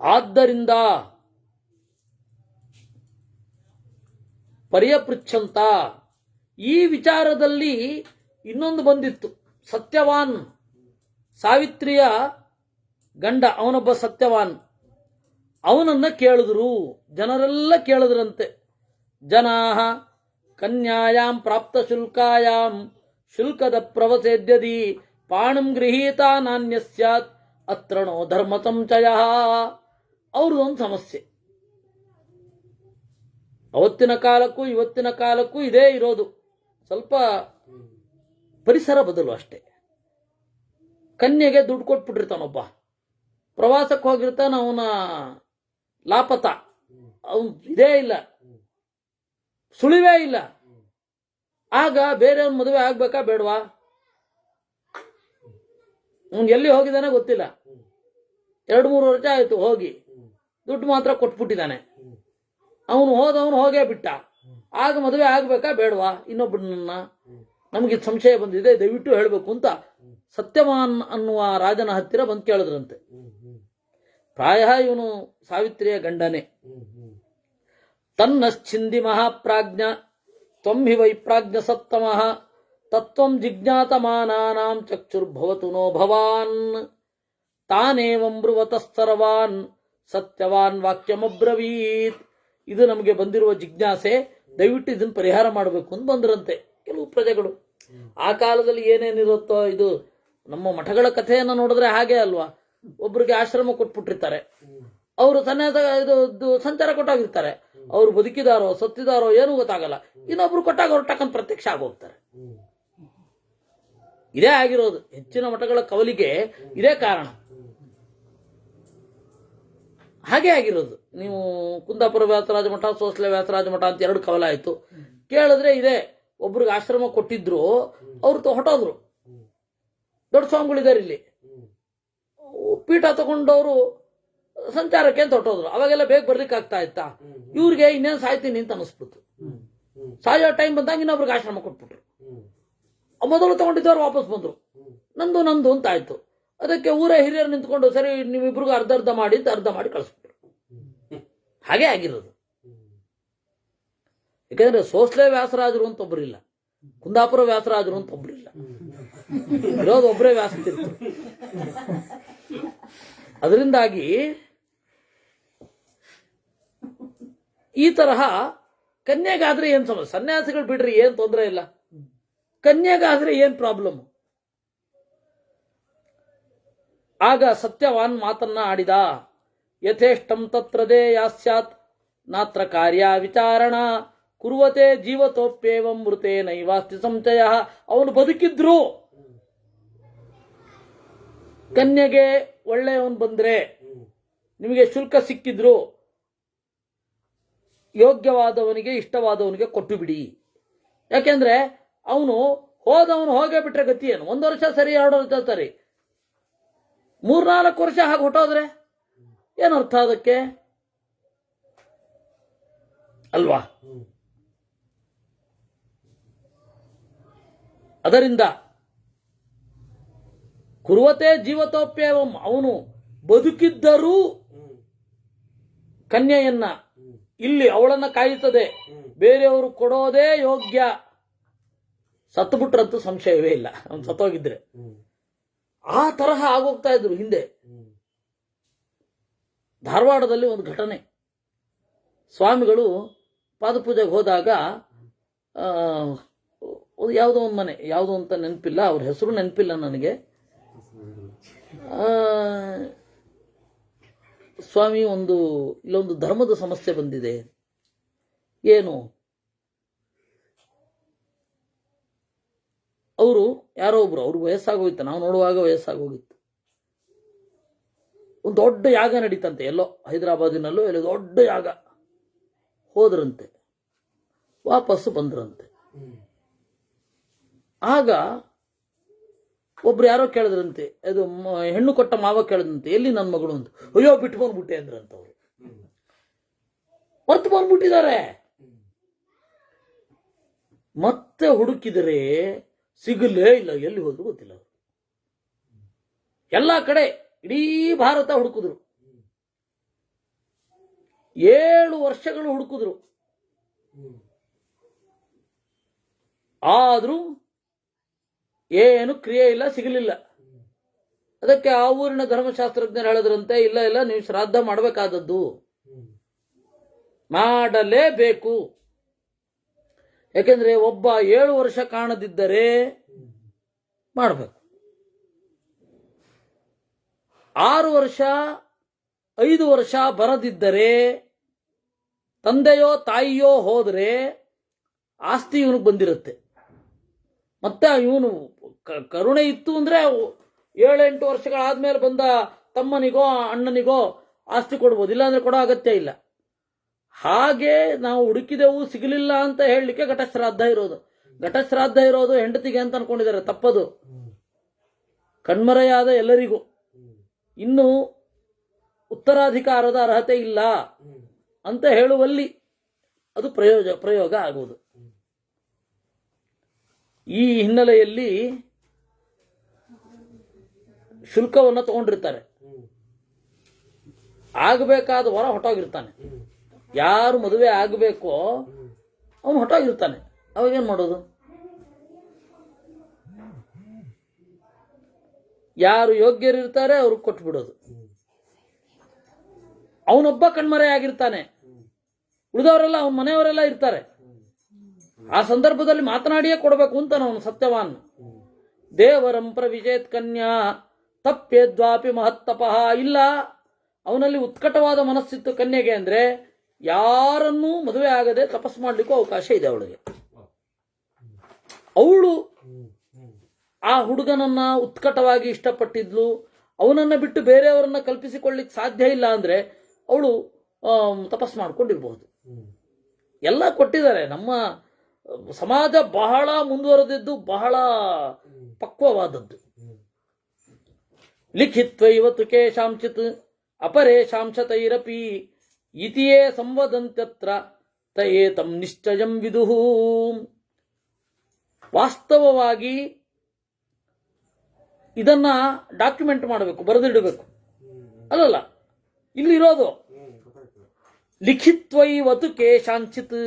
ಆದ್ದರಿಂದ ಪರ್ಯಪೃಚ್ಛಂತ, ಈ ವಿಚಾರದಲ್ಲಿ ಇನ್ನೊಂದು ಬಂದಿತ್ತು. ಸತ್ಯವಾನ್, ಸಾವಿತ್ರಿಯ ಗಂಡ ಅವನೊಬ್ಬ ಸತ್ಯವಾನ್, ಅವನನ್ನ ಕೇಳಿದ್ರು, ಜನರೆಲ್ಲ ಕೇಳಿದ್ರಂತೆ. ಜನಾಃ ಕನ್ಯಾಯಾಂ ಪ್ರಾಪ್ತ ಶುಲ್ಕಾಯಾಂ ಶುಲ್ಕದ ಪ್ರವಸೇದ್ಯದಿ ಪಾಣಂ ಗೃಹೀತ ನಾಣ್ಯ ಸ್ಯಾತ್ ಅತ್ರಣೋ ಧರ್ಮ ಸಂಚಯ. ಅವ್ರದ್ದೊಂದು ಸಮಸ್ಯೆ. ಅವತ್ತಿನ ಕಾಲಕ್ಕೂ ಇವತ್ತಿನ ಕಾಲಕ್ಕೂ ಇದೇ ಇರೋದು, ಸ್ವಲ್ಪ ಪರಿಸರ ಬದಲು ಅಷ್ಟೇ. ಕನ್ಯೆಗೆ ದುಡ್ಡು ಕೊಟ್ಬಿಟ್ಟಿರ್ತಾನೊಬ್ಬ, ಪ್ರವಾಸಕ್ಕೆ ಹೋಗಿರ್ತಾನ, ಅವನ ಲಾಪತ, ಅವನು ಇದೇ ಇಲ್ಲ, ಸುಳಿವೇ ಇಲ್ಲ. ಆಗ ಬೇರೆ ಮದುವೆ ಆಗ್ಬೇಕಾ ಬೇಡವಾ? ಅವನು ಎಲ್ಲಿ ಹೋಗಿದ್ದಾನೆ ಗೊತ್ತಿಲ್ಲ, 2-3 ವರ್ಷ ಆಯ್ತು ಹೋಗಿ, ದುಡ್ಡು ಮಾತ್ರ ಕೊಟ್ಬಿಟ್ಟಿದ್ದಾನೆ. ಅವನು ಹೋಗೇ ಬಿಟ್ಟ. ಆಗ ಮದುವೆ ಆಗ್ಬೇಕಾ ಬೇಡವಾ ಇನ್ನೊಬ್ಬನನ್ನ? ನಮಗೆ ಸಂಶಯ ಬಂದಿದೆ, ದಯವಿಟ್ಟು ಹೇಳಬೇಕು ಅಂತ ಸತ್ಯವಾನ್ ಅನ್ನುವ ರಾಜನ ಹತ್ತಿರ ಬಂದು ಕೇಳಿದ್ರಂತೆ. ಪ್ರಾಯ ಇವನು ಸಾವಿತ್ರಿಯ ಗಂಡನೇ. ತನ್ನಶ್ಚಿಂದಿ ಮಹಾಪ್ರಾಜ್ಞ ತ್ವಂ ಹಿ ವೈಪ್ರಾಜ್ಞ ಸತ್ತಮಃ ತತ್ವಂ ಜಿಜ್ಞಾತಮಾನಾನಾಂ ಚಕ್ಷುರ್ಭವತು ನೋ ಭವಾನ್ ತಾನೇವಂ ಬ್ರುವತಸ್ತರವಾನ್ ಸತ್ಯವಾನ್ ವಾಕ್ಯಮಬ್ರವೀತ್. ಇದು ನಮಗೆ ಬಂದಿರುವ ಜಿಜ್ಞಾಸೆ, ದಯವಿಟ್ಟು ಇದನ್ನು ಪರಿಹಾರ ಮಾಡಬೇಕು ಅಂತ ಬಂದ್ರಂತೆ ಕೆಲವು ಪ್ರಜೆಗಳು. ಆ ಕಾಲದಲ್ಲಿ ಏನೇನಿರುತ್ತೋ, ಇದು ನಮ್ಮ ಮಠಗಳ ಕಥೆಯನ್ನು ನೋಡಿದ್ರೆ ಹಾಗೆ ಅಲ್ವಾ. ಒಬ್ರಿಗೆ ಆಶ್ರಮ ಕೊಟ್ಬಿಟ್ಟಿರ್ತಾರೆ, ಅವರು ಇದು ಸಂಚಾರ ಕೊಟ್ಟಾಗಿರ್ತಾರೆ, ಅವರು ಬದುಕಿದಾರೋ ಸತ್ತಿದಾರೋ ಏನೂ ಗೊತ್ತಾಗಲ್ಲ. ಇನ್ನೊಬ್ರು ಕೊಟ್ಟಾಗ ಅವ್ರು ಟಕ್ಕನ್ ಪ್ರತ್ಯಕ್ಷ ಆಗೋಗ್ತಾರೆ. ಇದೇ ಆಗಿರೋದು ಹೆಚ್ಚಿನ ಮಠಗಳ ಕವಲಿಗೆ, ಇದೇ ಕಾರಣ. ಹಾಗೆ ಆಗಿರೋದು. ನೀವು ಕುಂದಾಪುರ ವ್ಯಾಸರಾಜ ಮಠ, ಸೋಸಲೆ ವ್ಯಾಸರಾಜ ಮಠ ಅಂತ 2 ಕವಲಾಯಿತು. ಕೇಳಿದ್ರೆ ಇದೆ, ಒಬ್ರಿಗೆ ಆಶ್ರಮ ಕೊಟ್ಟಿದ್ರು, ಅವ್ರು ಹೊಟ್ಟೋದ್ರು. ದೊಡ್ಡ ಸ್ವಾಮಿಗಳಿದ್ದಾರೆ ಇಲ್ಲಿ, ಪೀಠ ತಗೊಂಡವರು ಸಂಚಾರಕ್ಕೆ ಅಂತ ಹೊಟ್ಟೋದ್ರು. ಅವಾಗೆಲ್ಲ ಬೇಗ ಬರ್ಲಿಕ್ಕೆ ಆಗ್ತಾ ಇತ್ತಾ? ಇವ್ರಿಗೆ ಇನ್ನೇನು ಸಾಯ್ತೀನಿ ಅಂತ ಅನಿಸ್ಬಿಡ್ತು. ಸಾಯೋ ಟೈಮ್ ಬಂದಾಗ ಇನ್ನೊಬ್ರಿಗೆ ಆಶ್ರಮ ಕೊಟ್ಬಿಟ್ರು. ಮೊದಲು ತಗೊಂಡಿದ್ದವ್ರು ವಾಪಸ್ ಬಂದ್ರು, ನಂದು ಅಂತ ಆಯ್ತು. ಅದಕ್ಕೆ ಊರೇ ಹಿರಿಯರು ನಿಂತ್ಕೊಂಡು, ಸರಿ ನೀವಿಬ್ರಿಗೂ ಅರ್ಧ ಮಾಡಿ ಅಂತ ಅರ್ಧ ಮಾಡಿ ಕಳಿಸ್ಬಿಟ್ರು. ಹಾಗೆ ಆಗಿರೋದು. ಯಾಕಂದ್ರೆ ಸೋಸ್ಲೆ ವ್ಯಾಸರಾಜರು ಅಂತ ಒಬ್ಬರಿಲ್ಲ, ಕುಂದಾಪುರ ವ್ಯಾಸರಾಜರು ಅಂತ ಒಬ್ಬರಿಲ್ಲ, ಇರೋದು ಒಬ್ಬರೇ ವ್ಯಾಸತಿರ್ತಾರೆ. ಅದರಿಂದಾಗಿ ಈ ತರಹ ಕನ್ಯೆಗಾದ್ರೆ ಏನ್ ಸಮಸ್ಯೆ? ಸನ್ಯಾಸಿಗಳು ಬಿಡ್ರಿ, ಏನ್ ತೊಂದರೆ ಇಲ್ಲ. ಕನ್ಯೆಗಾದ್ರೆ ಏನ್ ಪ್ರಾಬ್ಲಮ್? ಆಗ ಸತ್ಯವಾನ್ ಮಾತನ್ನ ಆಡಿದ. ಯಥೇಷ್ಟಂ ತತ್ರದೇ ಯಾಸ್ಯಾತ್ ನಾತ್ರ ಕಾರ್ಯ ವಿಚಾರಣ ಕುರುವತೆ ಜೀವತೋಪ್ಯೇವಂ ಮೃತೆ ನೈವಾಸ್ತಿ ಸಂಚಯ. ಅವನು ಬದುಕಿದ್ರು, ಕನ್ಯೆಗೆ ಒಳ್ಳೆಯವನು ಬಂದ್ರೆ, ನಿಮಗೆ ಶುಲ್ಕ ಸಿಕ್ಕಿದ್ರು, ಯೋಗ್ಯವಾದವನಿಗೆ ಇಷ್ಟವಾದವನಿಗೆ ಕೊಟ್ಟು ಬಿಡಿ. ಯಾಕೆಂದ್ರೆ ಅವನು ಹೋಗೇ ಬಿಟ್ರೆ ಗತಿ ಏನು? 1 ವರ್ಷ ಸರಿ, 2 ವರ್ಷ ಸರಿ, 3-4 ವರ್ಷ ಹಾಗೆ ಹೊಟ್ಟೋದ್ರೆ ಏನರ್ಥ ಅದಕ್ಕೆ ಅಲ್ವಾ? ಅದರಿಂದ ಕುರುವತೆ ಜೀವತೋಪ್ಯೇವಂ, ಅವನು ಬದುಕಿದ್ದರೂ ಕನ್ಯೆಯನ್ನ ಇಲ್ಲಿ ಅವಳನ್ನ ಕಾಯುತ್ತದೆ, ಬೇರೆಯವರು ಕೊಡೋದೇ ಯೋಗ್ಯ. ಸತ್ತುಬಿಟ್ರಂತೂ ಸಂಶಯವೇ ಇಲ್ಲ, ಅವನು ಸತ್ತೋಗಿದ್ರೆ. ಆ ತರಹ ಆಗೋಗ್ತಾ ಇದ್ರು ಹಿಂದೆ. ಧಾರವಾಡದಲ್ಲಿ ಒಂದು ಘಟನೆ. ಸ್ವಾಮಿಗಳು ಪಾದಪೂಜೆಗೆ ಹೋದಾಗ ಯಾವುದೋ ಒಂದು ಮನೆ, ಯಾವುದೋ ಅಂತ ನೆನಪಿಲ್ಲ, ಅವ್ರ ಹೆಸರು ನೆನಪಿಲ್ಲ ನನಗೆ. ಸ್ವಾಮಿ, ಇಲ್ಲೊಂದು ಧರ್ಮದ ಸಮಸ್ಯೆ ಬಂದಿದೆ. ಏನು? ಅವರು ಯಾರೋ ಒಬ್ರು, ಅವ್ರಿಗೆ ವಯಸ್ಸಾಗೋಗಿತ್ತು, ನಾವು ನೋಡುವಾಗ ವಯಸ್ಸಾಗೋಗಿತ್ತು. ಒಂದು ದೊಡ್ಡ ಯಾಗ ನಡೀತಂತೆ ಎಲ್ಲೋ ಹೈದರಾಬಾದಿನಲ್ಲೋ ಎಲ್ಲೋ ದೊಡ್ಡ ಯಾಗ. ಹೋದ್ರಂತೆ, ವಾಪಸ್ಸು ಬಂದ್ರಂತೆ. ಆಗ ಒಬ್ರು ಯಾರೋ ಕೇಳಿದ್ರಂತೆ, ಅದು ಹೆಣ್ಣು ಕೊಟ್ಟ ಮಾವ ಕೇಳಿದಂತೆ, ಎಲ್ಲಿ ನನ್ನ ಮಗಳು ಅಂತ. ಅಯ್ಯೋ ಬಿಟ್ಟು ಬಂದ್ಬಿಟ್ಟೆ ಅಂದ್ರಂತ. ಅವರು ಮರ್ತು ಬಂದ್ಬಿಟ್ಟಿದ್ದಾರೆ. ಮತ್ತೆ ಹುಡುಕಿದರೆ ಸಿಗಲೇ ಇಲ್ಲ, ಎಲ್ಲಿ ಹೋದ್ರು ಗೊತ್ತಿಲ್ಲ. ಎಲ್ಲ ಕಡೆ ಇಡೀ ಭಾರತ ಹುಡುಕಿದ್ರು, 7 ವರ್ಷಗಳು ಹುಡುಕಿದ್ರು. ಆದ್ರೂ ಏನು ಕ್ರಿಯೆ ಇಲ್ಲ, ಸಿಗಲಿಲ್ಲ. ಅದಕ್ಕೆ ಆ ಊರಿನ ಧರ್ಮಶಾಸ್ತ್ರಜ್ಞರು ಹೇಳಿದ್ರಂತೆ, ಇಲ್ಲ ಇಲ್ಲ, ನೀವು ಶ್ರಾದ್ದ ಮಾಡಬೇಕಾದದ್ದು, ಮಾಡಲೇಬೇಕು. ಯಾಕೆಂದ್ರೆ ಒಬ್ಬ 7 ವರ್ಷ ಕಾಣದಿದ್ದರೆ ಮಾಡಬೇಕು. 6 ವರ್ಷ 5 ವರ್ಷ ಬರದಿದ್ದರೆ, ತಂದೆಯೋ ತಾಯಿಯೋ ಹೋದರೆ ಆಸ್ತಿ ಇವನಿಗೆ ಬಂದಿರುತ್ತೆ. ಮತ್ತೆ ಇವನು ಕರುಣೆ ಇತ್ತು ಅಂದ್ರೆ 7-8 ವರ್ಷಗಳಾದ್ಮೇಲೆ ಬಂದ ತಮ್ಮನಿಗೋ ಅಣ್ಣನಿಗೋ ಆಸ್ತಿ ಕೊಡ್ಬೋದು, ಇಲ್ಲಾಂದ್ರೆ ಕೊಡೋ ಅಗತ್ಯ ಇಲ್ಲ. ಹಾಗೆ ನಾವು ಹುಡುಕಿದೆವು, ಸಿಗಲಿಲ್ಲ ಅಂತ ಹೇಳಲಿಕ್ಕೆ ಘಟಶ್ರಾದ್ದ ಇರೋದು. ಘಟಶ್ರಾದ್ದ ಇರೋದು ಹೆಂಡತಿಗೆ ಅಂತ ಅನ್ಕೊಂಡಿದ್ದಾರೆ, ತಪ್ಪದು. ಕಣ್ಮರೆಯಾದ ಎಲ್ಲರಿಗೂ. ಇನ್ನು ಉತ್ತರಾಧಿಕಾರದ ಅರ್ಹತೆ ಇಲ್ಲ ಅಂತ ಹೇಳುವಲ್ಲಿ ಅದು ಪ್ರಯೋಗ ಆಗುವುದು. ಈ ಹಿನ್ನೆಲೆಯಲ್ಲಿ ಶುಲ್ಕವನ್ನು ತಗೊಂಡಿರ್ತಾರೆ. ಆಗಬೇಕಾದ ವರ ಹೊಟ್ಟೋಗಿರ್ತಾನೆ. ಯಾರು ಮದುವೆ ಆಗಬೇಕೋ ಅವನು ಹೊಟ್ಟೋಗಿರ್ತಾನೆ. ಅವಾಗೇನು ಮಾಡೋದು? ಯಾರು ಯೋಗ್ಯರಿರ್ತಾರೆ ಅವ್ರಿಗೆ ಕೊಟ್ಟು ಬಿಡೋದು. ಅವನೊಬ್ಬ ಕಣ್ಮರೆ ಆಗಿರ್ತಾನೆ, ಉಳಿದವರೆಲ್ಲ ಅವನ ಮನೆಯವರೆಲ್ಲ ಇರ್ತಾರೆ. ಆ ಸಂದರ್ಭದಲ್ಲಿ ಮಾತನಾಡಿಯೇ ಕೊಡಬೇಕು ಅಂತ ಅವನು ಸತ್ಯವಾನ್. ದೇವರಂ ಪ್ರವಿಜೇತ್ ಕನ್ಯಾ ತಪ್ಪೇದ್ವಾಪಿ ಮಹತ್ತಪಃ. ಇಲ್ಲ, ಅವನಲ್ಲಿ ಉತ್ಕಟವಾದ ಮನಸ್ಸಿತ್ತು ಕನ್ಯೆಗೆ ಅಂದ್ರೆ ಯಾರನ್ನೂ ಮದುವೆ ಆಗದೆ ತಪಸ್ಸು ಮಾಡ್ಲಿಕ್ಕೂ ಅವಕಾಶ ಇದೆ ಅವಳಿಗೆ. ಅವಳು ಆ ಹುಡುಗನನ್ನ ಉತ್ಕಟವಾಗಿ ಇಷ್ಟಪಟ್ಟಿದ್ಲು, ಅವನನ್ನ ಬಿಟ್ಟು ಬೇರೆಯವರನ್ನ ಕಲ್ಪಿಸಿಕೊಳ್ಳಿಕ್ ಸಾಧ್ಯ ಇಲ್ಲ ಅಂದ್ರೆ ಅವಳು ತಪಸ್ಸು ಮಾಡ್ಕೊಂಡಿರ್ಬಹುದು. ಎಲ್ಲ ಕೊಟ್ಟಿದ್ದಾರೆ. ನಮ್ಮ ಸಮಾಜ ಬಹಳ ಮುಂದುವರೆದಿದ್ದು, ಬಹಳ ಪಕ್ವವಾದದ್ದು. ಲಿಖಿತ್ವೈವತು ಕೇಶಾಂಚಿತ್ ಅಪರೇಶಾಂಶತೈರಪಿ ಇತಿಯೇ ಸಂವದಂತ್ಯತ್ರ ತಯೇತಂ ನಿಶ್ಚಯಂ ವಿದುಹು. ವಾಸ್ತವವಾಗಿ ಇದನ್ನ ಡಾಕ್ಯುಮೆಂಟ್ ಮಾಡಬೇಕು, ಬರೆದಿಡಬೇಕು. ಅಲ್ಲಲ್ಲ, ಇಲ್ಲಿರೋದು ಲಿಖಿತ್ವೈವತು ಕೇಶಾಂಚಿತ್,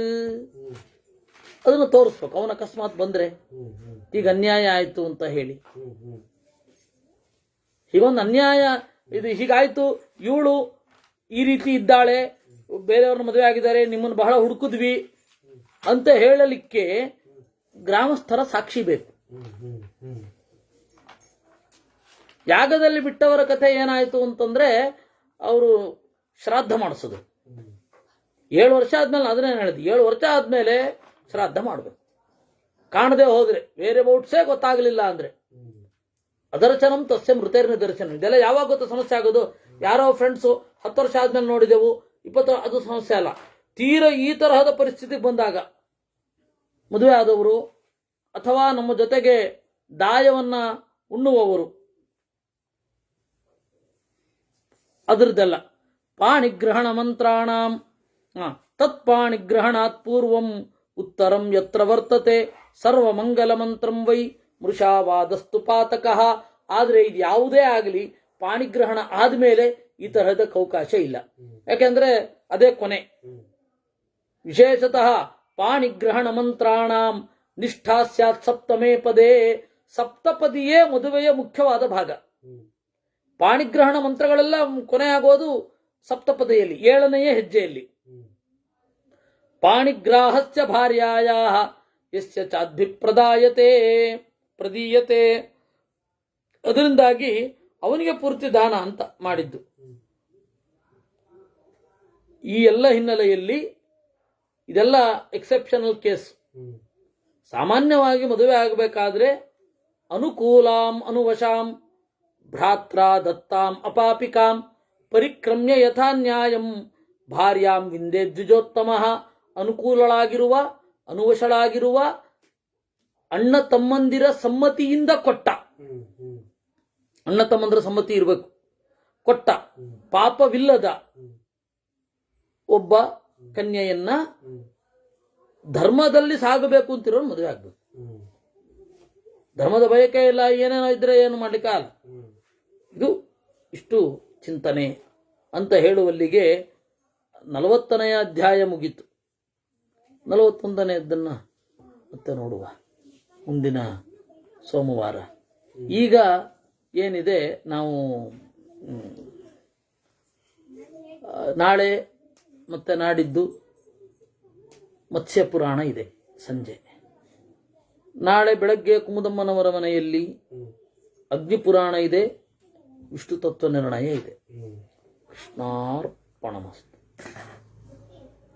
ಅದನ್ನು ತೋರಿಸ್ಬೇಕು. ಅವನ ಅಕಸ್ಮಾತ್ ಬಂದ್ರೆ ಈಗ ಅನ್ಯಾಯ ಆಯ್ತು ಅಂತ ಹೇಳಿ, ಹೀಗೊಂದು ಅನ್ಯಾಯ, ಇದು ಹೀಗಾಯ್ತು, ಇವಳು ಈ ರೀತಿ ಇದ್ದಾಳೆ, ಬೇರೆಯವ್ರನ್ನ ಮದುವೆ ಆಗಿದ್ದಾರೆ, ನಿಮ್ಮನ್ನು ಬಹಳ ಹುಡುಕಿದ್ವಿ ಅಂತ ಹೇಳಲಿಕ್ಕೆ ಗ್ರಾಮಸ್ಥರ ಸಾಕ್ಷಿ ಬೇಕು. ಯಾಗದಲ್ಲಿ ಬಿಟ್ಟವರ ಕಥೆ ಏನಾಯ್ತು ಅಂತಂದ್ರೆ, ಅವರು ಶ್ರಾದ್ದ ಮಾಡಿಸೋದು. 7 ವರ್ಷ ಆದ್ಮೇಲೆ, ಅದನ್ನೇ ಹೇಳಿದ್ವಿ, 7 ವರ್ಷ ಆದ್ಮೇಲೆ ಶ್ರಾದ್ದ ಮಾಡಬೇಕು. ಕಾಣದೆ ಹೋದ್ರೆ, ಬೇರೆ ಬೌಟ್ಸೇ ಗೊತ್ತಾಗಲಿಲ್ಲ ಅಂದ್ರೆ ಅದರ್ಶನಂ ತಸ್ಯ ಮೃತೇರ್ ನಿದರ್ಶನ. ಇದೆಲ್ಲ ಯಾವಾಗ ಗೊತ್ತ ಸಮಸ್ಯೆ ಆಗೋದು? ಯಾರೋ ಫ್ರೆಂಡ್ಸು 10 ವರ್ಷ ಆದ್ಮೇಲೆ ನೋಡಿದೆವು, 20, ಅದು ಸಮಸ್ಯೆ ಅಲ್ಲ. ತೀರ ಈ ತರಹದ ಪರಿಸ್ಥಿತಿಗೆ ಬಂದಾಗ ಮದುವೆ ಆದವರು ಅಥವಾ ನಮ್ಮ ಜೊತೆಗೆ ದಾಯವನ್ನ ಉಣ್ಣುವವರು, ಅದರದ್ದೆಲ್ಲ ಪಾಣಿಗ್ರಹಣ ಮಂತ್ರಾಣಾಂ ತತ್ಪಾಣಿಗ್ರಹಣಾತ್ ಪೂರ್ವಂ ಉತ್ತರಂ ಯತ್ರ ವರ್ತತೆ ಸರ್ವಮಂಗಲ ಮಂತ್ರಂ ವೈ ಮೃಷಾವಾದಸ್ತು ಪಾತಕಃ. ಆದರೆ ಇದು ಯಾವುದೇ ಆಗಲಿ ಪಾಣಿಗ್ರಹಣ ಆದ್ಮೇಲೆ ಈ ತರಹದ ಅವಕಾಶ ಇಲ್ಲ. ಯಾಕೆಂದ್ರೆ ಅದೇ ಕೊನೆ. ವಿಶೇಷತಃ ಪಾಣಿಗ್ರಹಣ ಮಂತ್ರಾಣಾಂ ನಿಷ್ಠಾ ಸ್ಯಾತ್ ಸಪ್ತಮೇ ಪದೇ. ಸಪ್ತಪದಿಯೇ ಮದುವೆಯ ಮುಖ್ಯವಾದ ಭಾಗ. ಪಾಣಿಗ್ರಹಣ ಮಂತ್ರಗಳೆಲ್ಲ ಕೊನೆ ಆಗೋದು ಸಪ್ತಪದಿಯಲ್ಲಿ, 7ನೆಯ ಹೆಜ್ಜೆಯಲ್ಲಿ. ಪಾಣಿಗ್ರಾಹಸ್ಯ ಭಾರ್ಯಾಯಾಃ ಯಸ್ಯ ಚಾದ್ಭಿಪ್ರದೀಯತೆ. ಅದರಿಂದಾಗಿ ಅವನಿಗೆ ಪೂರ್ತಿ ದಾನ ಅಂತ ಮಾಡಿದ್ದು. ಈ ಎಲ್ಲ ಹಿನ್ನೆಲೆಯಲ್ಲಿ ಇದೆಲ್ಲ ಎಕ್ಸೆಪ್ಷನಲ್ ಕೇಸ್. ಸಾಮಾನ್ಯವಾಗಿ ಮದುವೆ ಆಗಬೇಕಾದ್ರೆ ಅನುಕೂಲಾಂ ಅನುವಶಾಂ ಭ್ರಾತ್ರಾ ದತ್ತಾಂ ಅಪಾಪಿಕಾಂ ಪರಿಕ್ರಮ್ಯ ಯಥಾ ನ್ಯಾಯಂ ಭಾರ್ಯಾಂ ವಿಂದೇ ದ್ವಿಜೋತ್ತಮಃ. ಅನುಕೂಲಳಾಗಿರುವ ಅನುವಶಳಾಗಿರುವ ಅಣ್ಣ ತಮ್ಮಂದಿರ ಸಮ್ಮತಿಯಿಂದ ಕೊಟ್ಟ. ಅಣ್ಣ ತಮ್ಮಂದಿರ ಸಮ್ಮತಿ ಇರಬೇಕು. ಕೊಟ್ಟ ಪಾಪವಿಲ್ಲದ ಒಬ್ಬ ಕನ್ಯೆಯನ್ನ ಧರ್ಮದಲ್ಲಿ ಸಾಗಬೇಕು ಅಂತಿರೋರು ಮದುವೆ ಆಗ್ಬೇಕು. ಧರ್ಮದ ಬಯಕೆ ಇಲ್ಲ, ಏನೇನೋ ಇದ್ರೆ ಏನು ಮಾಡ್ಲಿಕ್ಕೆ ಆಗಲ್ಲ. ಇದು ಇಷ್ಟು ಚಿಂತನೆ ಅಂತ ಹೇಳುವಲ್ಲಿಗೆ 40ನೇ ಅಧ್ಯಾಯ ಮುಗೀತು. 41ನೇದನ್ನು ಮತ್ತೆ ನೋಡುವ ಮುಂದಿನ ಸೋಮವಾರ. ಈಗ ಏನಿದೆ, ನಾವು ನಾಳೆ ಮತ್ತೆ ನಾಡಿದ್ದು ಮತ್ಸ್ಯ ಪುರಾಣ ಇದೆ ಸಂಜೆ. ನಾಳೆ ಬೆಳಗ್ಗೆ ಕುಮುದಮ್ಮನವರ ಮನೆಯಲ್ಲಿ ಅಗ್ನಿ ಪುರಾಣ ಇದೆ, ವಿಷ್ಣು ತತ್ವ ನಿರ್ಣಯ ಇದೆ. ಕೃಷ್ಣಾರ್ಪಣಮಸ್ತು.